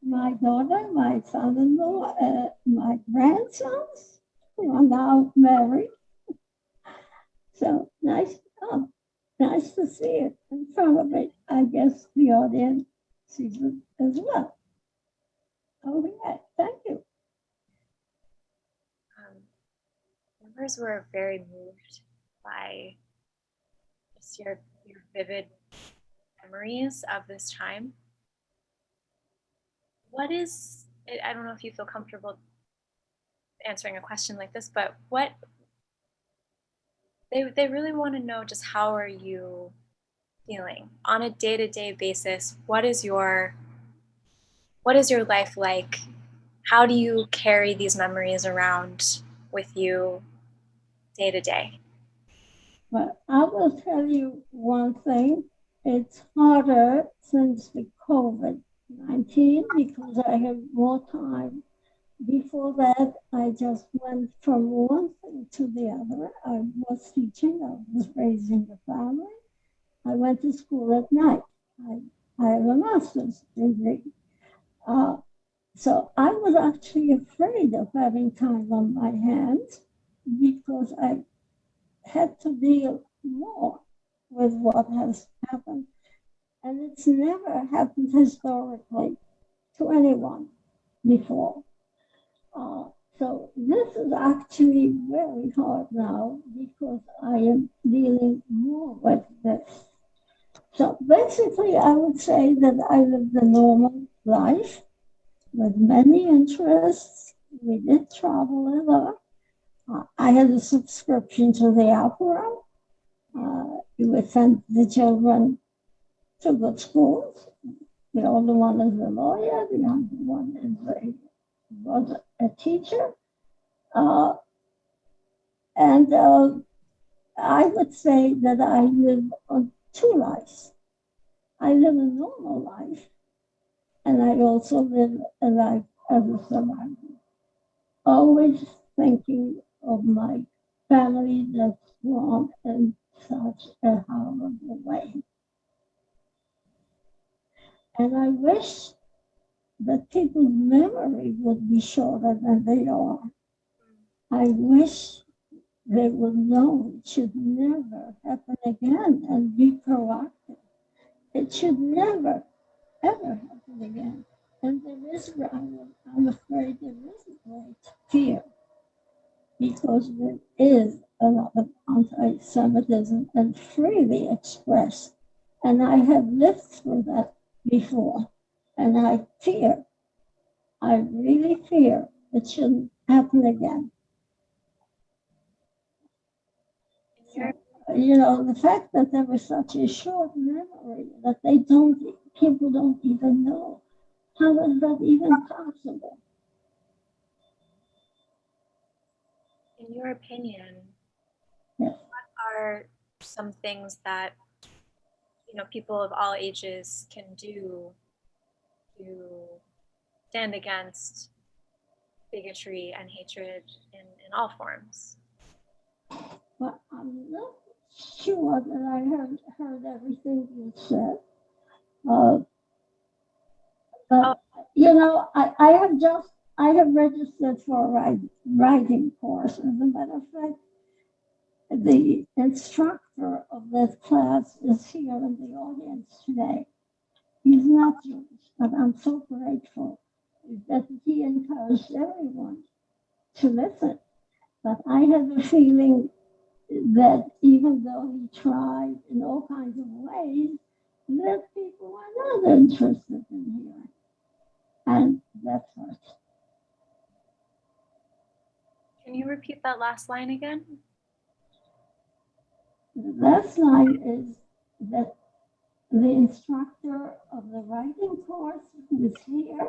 My daughter, my son-in-law, my grandsons, who are now married. So nice. Oh, nice to see it in front of me. I guess the audience sees it as well. Okay, thank you. Members were very moved by just your vivid memories of this time. What is, I don't know if you feel comfortable answering a question like this, but what, they really want to know just how are you feeling on a day-to-day basis? What is your life like? How do you carry these memories around with you day to day? But I will tell you one thing. It's harder since the COVID-19 because I have more time. Before that, I just went from one thing to the other. I was teaching, I was raising a family. I went to school at night. I have a master's degree. So I was actually afraid of having time on my hands because I had to deal more with what has happened. And it's never happened historically to anyone before. So this is actually very hard now because I am dealing more with this. So basically, I would say that I lived a normal life with many interests. We did travel a lot. I had a subscription to the opera. We would send the children to good schools. The older one is a lawyer, the younger one was a teacher. And I would say that I live on two lives. I live a normal life, and I also live a life as a survivor. Always thinking of my family that's wrong in such a horrible way. And I wish that people's memory would be shorter than they are. I wish they would know it should never happen again and be proactive. It should never, ever happen again. And there is, I'm afraid there is a great fear because there is a lot of anti-Semitism and freely expressed. And I have lived through that before. And I really fear it shouldn't happen again. So, the fact that there was such a short memory that people don't even know. How is that even possible? In your opinion, Yes. what are some things that people of all ages can do to stand against bigotry and hatred in all forms? Well, I'm not sure that I heard everything you said. But I have registered for a writing course. As a matter of fact, the instructor of this class is here in the audience today. He's not Jewish, but I'm so grateful that he encouraged everyone to listen. But I have a feeling that even though he tried in all kinds of ways, that people are not interested in hearing. And that hurts. Can you repeat that last line again? The last line is that the instructor of the writing course who is here,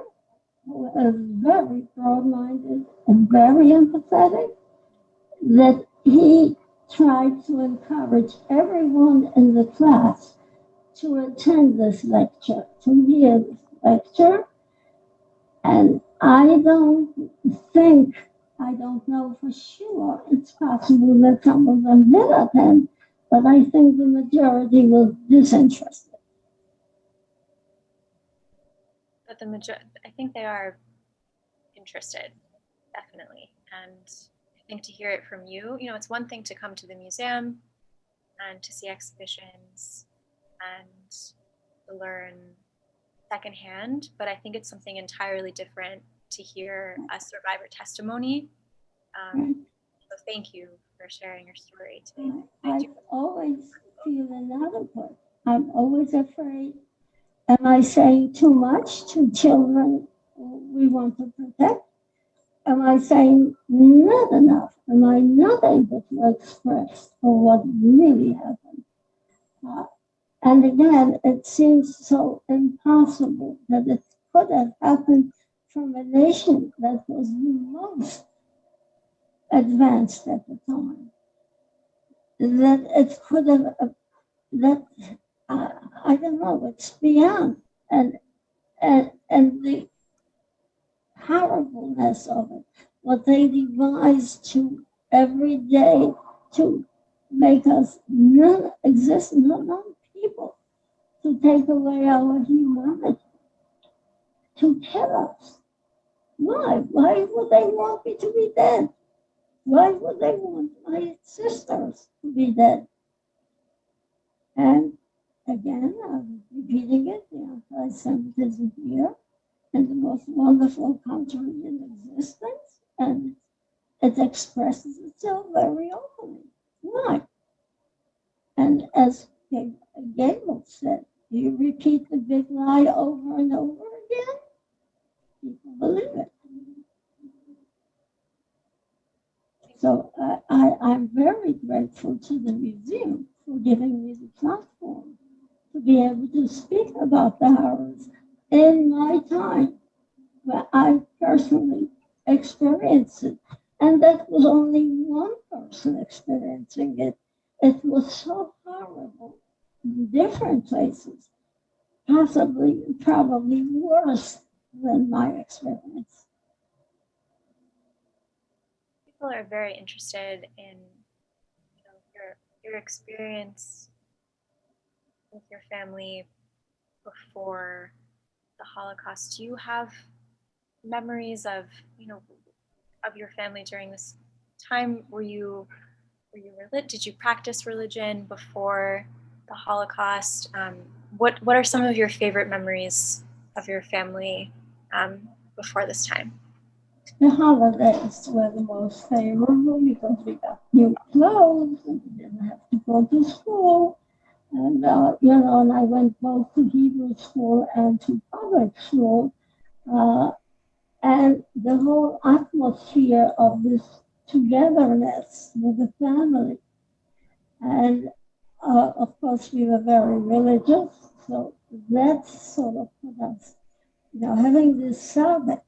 who is very broad-minded and very empathetic, that he tried to encourage everyone in the class to attend this lecture, to hear this lecture. And I don't know for sure, it's possible that some of them did attend, but I think the majority was disinterested. But I think they are interested, definitely. And I think to hear it from you, it's one thing to come to the museum and to see exhibitions and to learn secondhand, but I think it's something entirely different to hear a survivor testimony. So thank you for sharing your story today. I always feel inadequate. I'm always afraid. Am I saying too much to children we want to protect? Am I saying not enough? Am I not able to express for what really happened? And again, it seems so impossible that it could have happened from a nation that was the most advanced at the time. That it could have, I don't know, it's beyond. And the horribleness of it, what they devised to every day to make us non-existent, non-people, to take away our humanity, to kill us. Why? Why would they want me to be dead? Why would they want my sisters to be dead? And again, I'm repeating it, the anti-Semitism here in the most wonderful country in existence, and it expresses itself very openly. Why? And as Gable said, you repeat the big lie over and over again, people believe it. So I'm very grateful to the museum for giving me the platform to be able to speak about the horrors in my time, where I personally experienced it. And that was only one person experiencing it. It was so horrible in different places, probably worse than my experience. People are very interested in your your experience with your family before the Holocaust, do you have memories of, of your family during this time? Did you practice religion before the Holocaust? What are some of your favorite memories of your family before this time? The holidays were the most favorable because we got new clothes and we didn't have to go to school. And, and I went both to Hebrew school and to public school. And the whole atmosphere of this togetherness with the family. And of course, we were very religious, so that sort of put us, having this Sabbath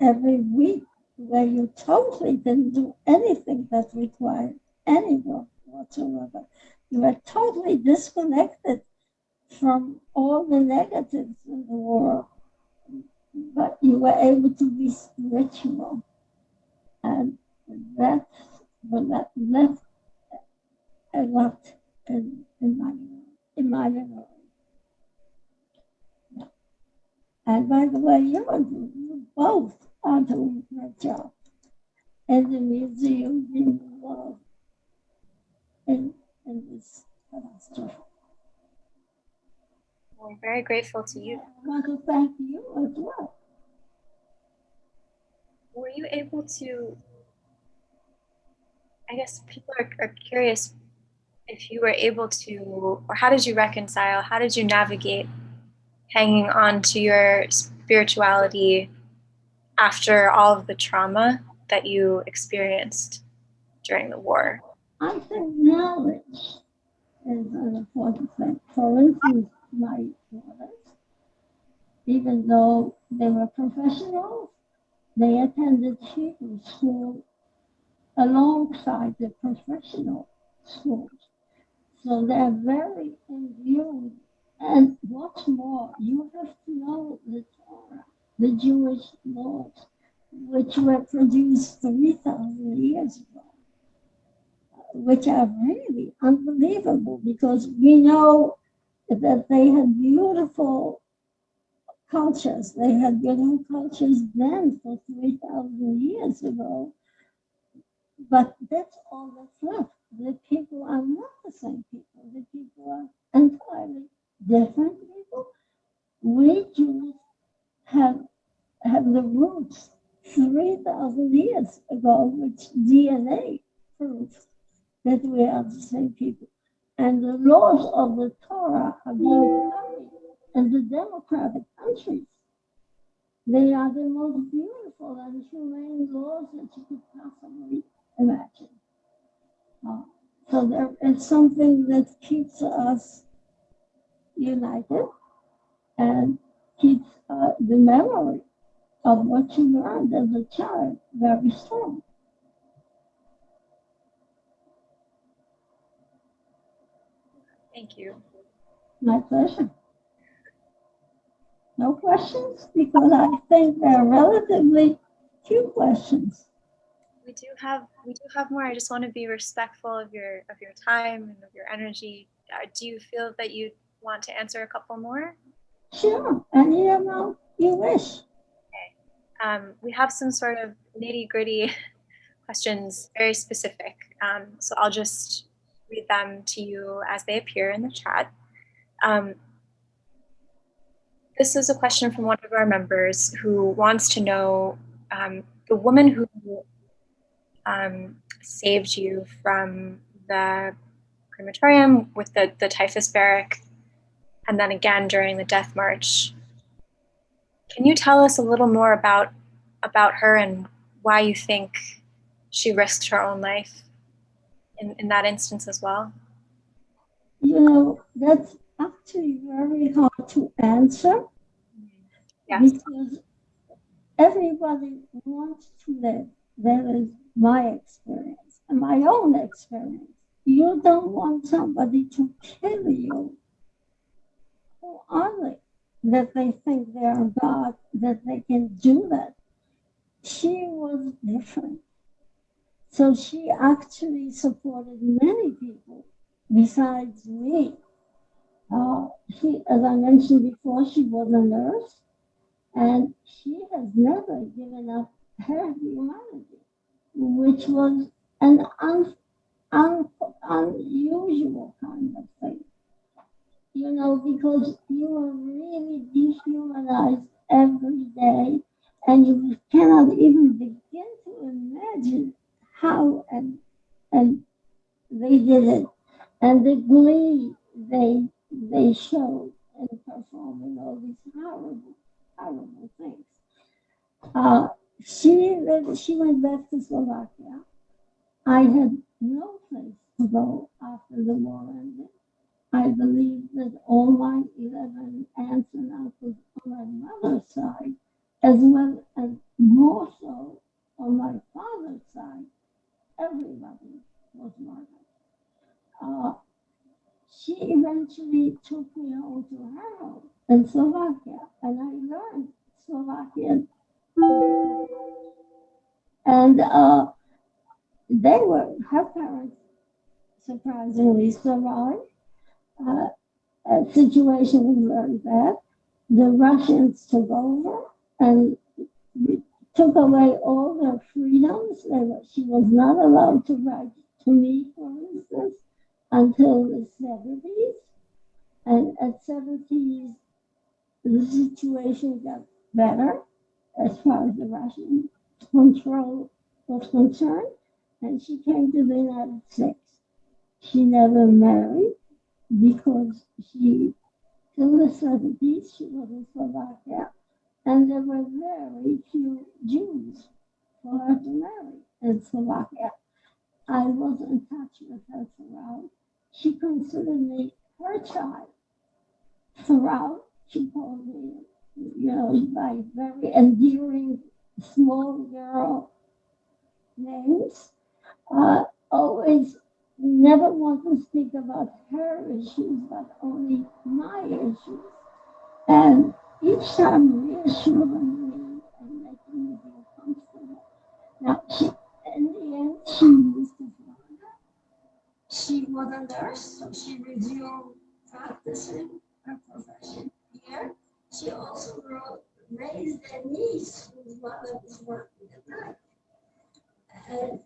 every week where you totally didn't do anything that required any work whatsoever. You were totally disconnected from all the negatives in the world, but you were able to be spiritual. And that left a lot in my memory. Yeah. And by the way, you both are doing a great job in the museum being involved in this catastrophe. We're very grateful to you. I want to thank you as well. Were you able to, I guess people are curious if you were able to, or how did you reconcile, how did you navigate hanging on to your spirituality after all of the trauma that you experienced during the war? I think knowledge is an important thing. For instance, my daughters, even though they were professionals, they attended Hebrew school alongside the professional schools. So they're very imbued. And what's more, you have to know the Torah, the Jewish laws, which were produced 3,000 years ago, which are really unbelievable because we know that they had beautiful cultures. They had beautiful cultures then for 3,000 years ago. But that's all that's left. The people are not the same people. The people are entirely different people. We Jews have the roots 3,000 years ago, which DNA proves that we are the same people. And the laws of the Torah are being copied in the democratic countries. They are the most beautiful and humane laws that you could possibly imagine. So there is something that keeps us united and keeps the memory of what you learned as a child very strong. Thank you. My pleasure. No questions? Because I think there are relatively few questions. We do have more. I just want to be respectful of your time and of your energy. Do you feel that you want to answer a couple more? Sure, any amount you wish. Okay. We have some sort of nitty-gritty questions, very specific. So I'll just read them to you as they appear in the chat. This is a question from one of our members who wants to know the woman who saved you from the crematorium with the typhus barrack, and then again during the death march. Can you tell us a little more about her and why you think she risked her own life in that instance as well? That's actually very hard to answer. Yes. Because everybody wants to live. That is my experience, and my own experience. You don't want somebody to kill you only that they think they are God, that they can do that. She was different. So she actually supported many people besides me. She, as I mentioned before, she was a nurse, and she has never given up her humanity, which was an unusual kind of thing. You know, because you are really dehumanized every day, and you cannot even begin to imagine how and they did it, and the glee they showed in performing all these horrible things. Uh, she went back to Slovakia. I had no place to go after the war ended. I believe that all my 11 aunts and uncles on my mother's side, as well as more so on my father's side, everybody was murdered. Uh, she eventually took me home to her home in Slovakia, and I learned Slovakian. And her parents surprisingly survived. Uh, the situation was very bad. The Russians took over and took away all their freedoms. She was not allowed to write to me, for instance, until the 70s. And at 70s, the situation got better as far as the Russian control was concerned. And she came to the United States. She never married because till the 70s, she was in Slovakia, and there were very few Jews for her to marry in Slovakia. I was in touch with her throughout. She considered me her child throughout. She called me, by very endearing small girl names. Always never want to speak about her issues, but only my issues. And each time reassuring me and making me feel comfortable. Now, in the end, she used to Florida. She was a nurse, so she resumed practicing her profession here. She also raised a niece whose mother was working at night. And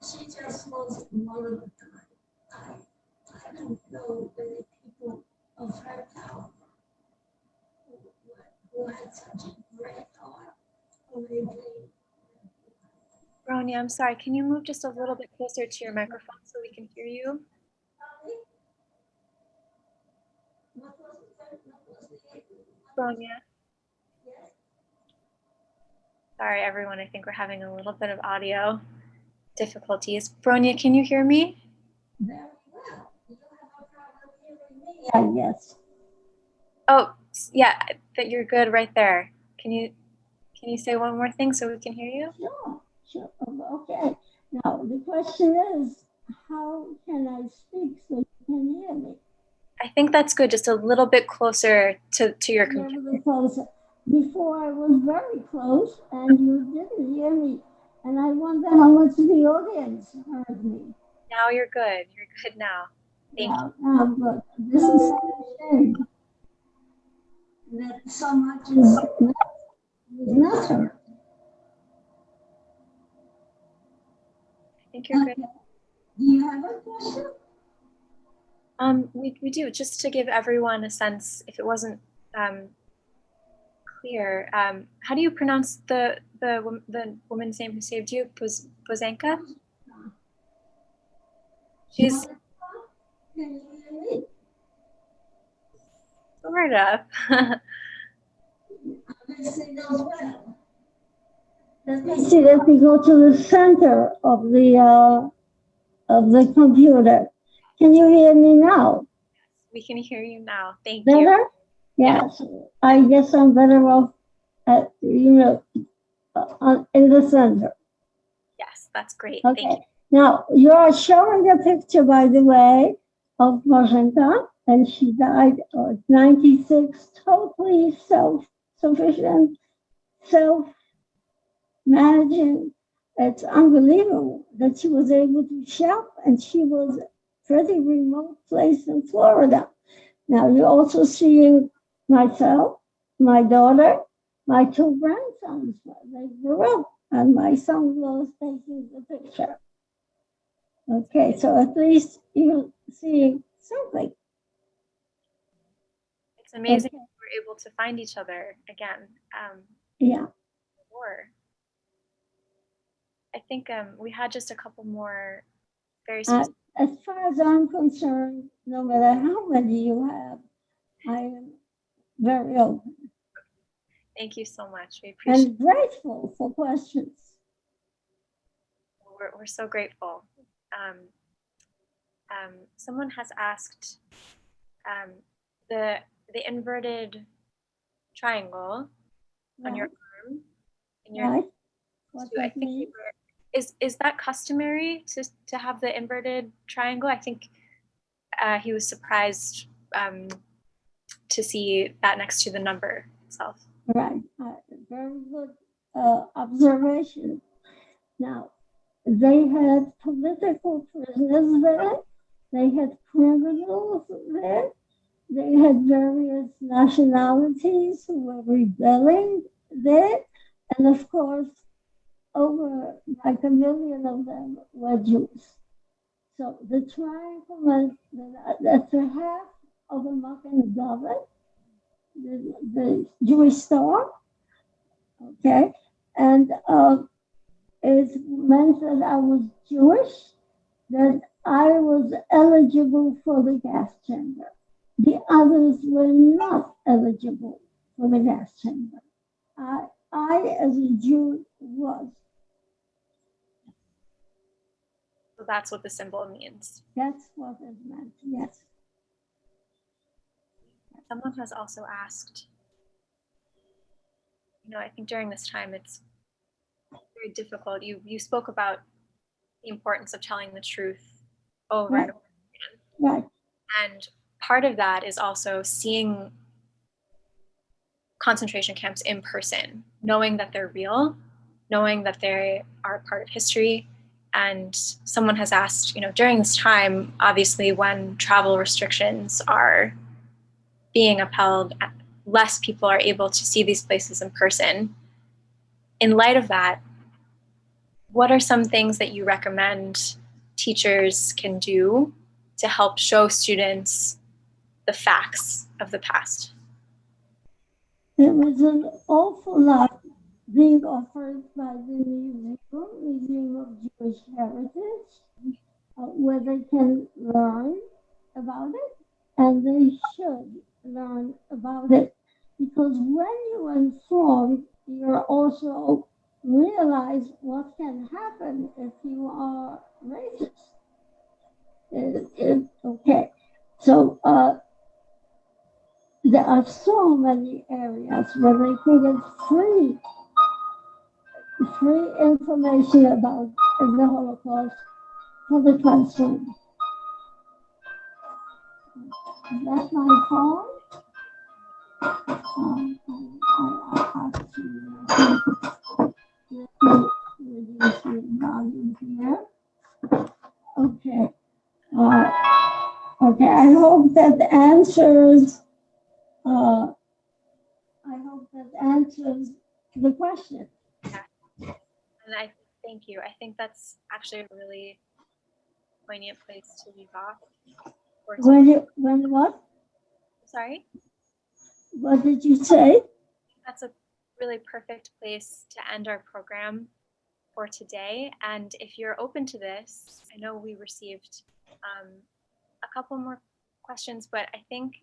she just was one of the time. I don't know many people of her caliber who had such a great heart. Bronia, I'm sorry, can you move just a little bit closer to your microphone so we can hear you? Bronia. Sorry, everyone. I think we're having a little bit of audio difficulties. Bronia, can you hear me? Very well. You don't have a problem hearing me. Yes. Oh, yeah, that you're good right there. Can you say one more thing so we can hear you? Sure. Okay. Now, the question is, how can I speak so you can hear me? I think that's good. Just a little bit closer to your computer. Closer. Before I was very close and you didn't hear me. And I wonder how much the audience heard me. Now you're good. You're good now. Thank you. Now I'm good. This is such a shame that so much is not heard. I think you're good. Do you have a question? We do, just to give everyone a sense, if it wasn't clear. How do you pronounce the woman's name who saved you? Bozenka? She's sort of. Let me see. Let me go to the center of the computer. Can you hear me now? We can hear you now. Thank Better? you. Yes. I guess I'm better off at, in the center. Yes, that's great. Okay. Thank you. Now, you are showing a picture, by the way, of Bozenka, and she died at 96, totally self-sufficient, self-managing. It's unbelievable that she was able to shop, and she was pretty remote place in Florida. Now you're also seeing myself, my daughter, my two grandsons. They grew up, and my son-in-law is taking the picture. Okay, so at least you're seeing something. It's amazing Okay. we're able to find each other again. Yeah. Before. I think we had just a couple more very As specific. far as I'm concerned, no matter how many you have, I am very open Thank you so much. We appreciate and grateful for questions. we're so grateful. Someone has asked the inverted triangle on your arm. In your Right? What I that think means? is that customary to have the inverted triangle? I think he was surprised to see that next to the number itself. Right. Very good observation. Now, they had political prisoners there. They had criminals there. They had various nationalities who were rebelling there. And of course, over like 1 million of them were Jews. So the triangle, that's a half of a Magen David, the Jewish star, okay? And it meant that I was Jewish, that I was eligible for the gas chamber. The others were not eligible for the gas chamber. I as a Jew, was. So that's what the symbol means. That's what it meant, yes. Someone has also asked, I think during this time it's very difficult. You spoke about the importance of telling the truth over and over again. Right. And part of that is also seeing concentration camps in person, knowing that they're real, knowing that they are part of history. And someone has asked, during this time, obviously when travel restrictions are being upheld, less people are able to see these places in person. In light of that, what are some things that you recommend teachers can do to help show students the facts of the past? There was an awful lot being offered by the Museum of Jewish Heritage, where they can learn about it, and they should learn about it, because when you inform, you're also realize what can happen if you are racist. Okay, so there are so many areas where they can get free information about the Holocaust for the classroom. That's my phone. I have to reduce the volume here. Okay. Okay. I hope that answers. The question. Yeah. And I thank you. I think that's actually a really poignant place to leave off. When what? Sorry? What did you say? That's a really perfect place to end our program for today. And if you're open to this, I know we received a couple more questions, but I think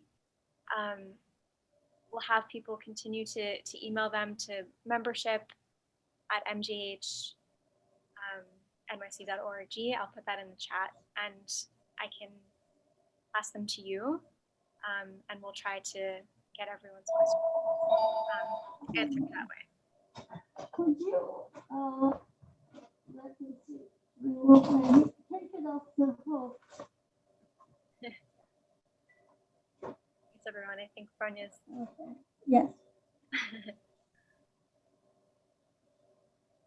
we'll have people continue to email them to membership@mgh nyc.org. I'll put that in the chat and I can pass them to you, and we'll try to get everyone's questions answered that way. Could you let me see? Take it off the hook. Thanks everyone. I think Bronia's. Okay. Yes.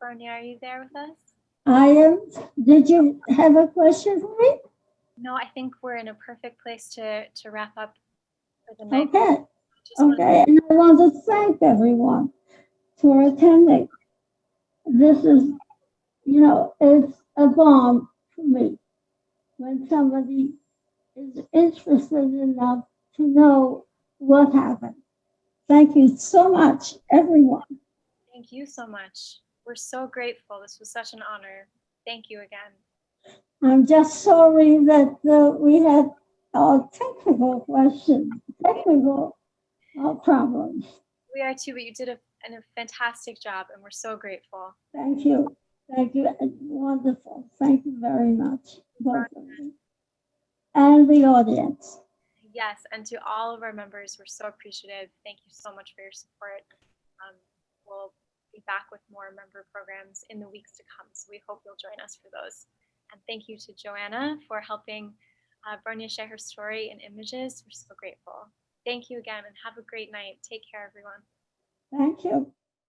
Bronia, are you there with us? I am. Did you have a question for me? No, I think we're in a perfect place to wrap up for the night. Okay, Just want okay. And I want to thank everyone for attending. This is, it's a balm for me when somebody is interested enough to know what happened. Thank you so much, everyone. thank you so much. We're so grateful. This was such an honor. Thank you again. I'm just sorry that we had technical questions, technical problems. We are too, but you did a fantastic job, and we're so grateful. Thank you. Thank you. Wonderful. Thank you very much, both of you. And the audience. Yes, and to all of our members, we're so appreciative. Thank you so much for your support. We'll be back with more member programs in the weeks to come, so we hope you'll join us for those. And thank you to Joanna for helping Bronia share her story and images. We're so grateful. Thank you again, and have a great night. Take care, everyone. Thank you.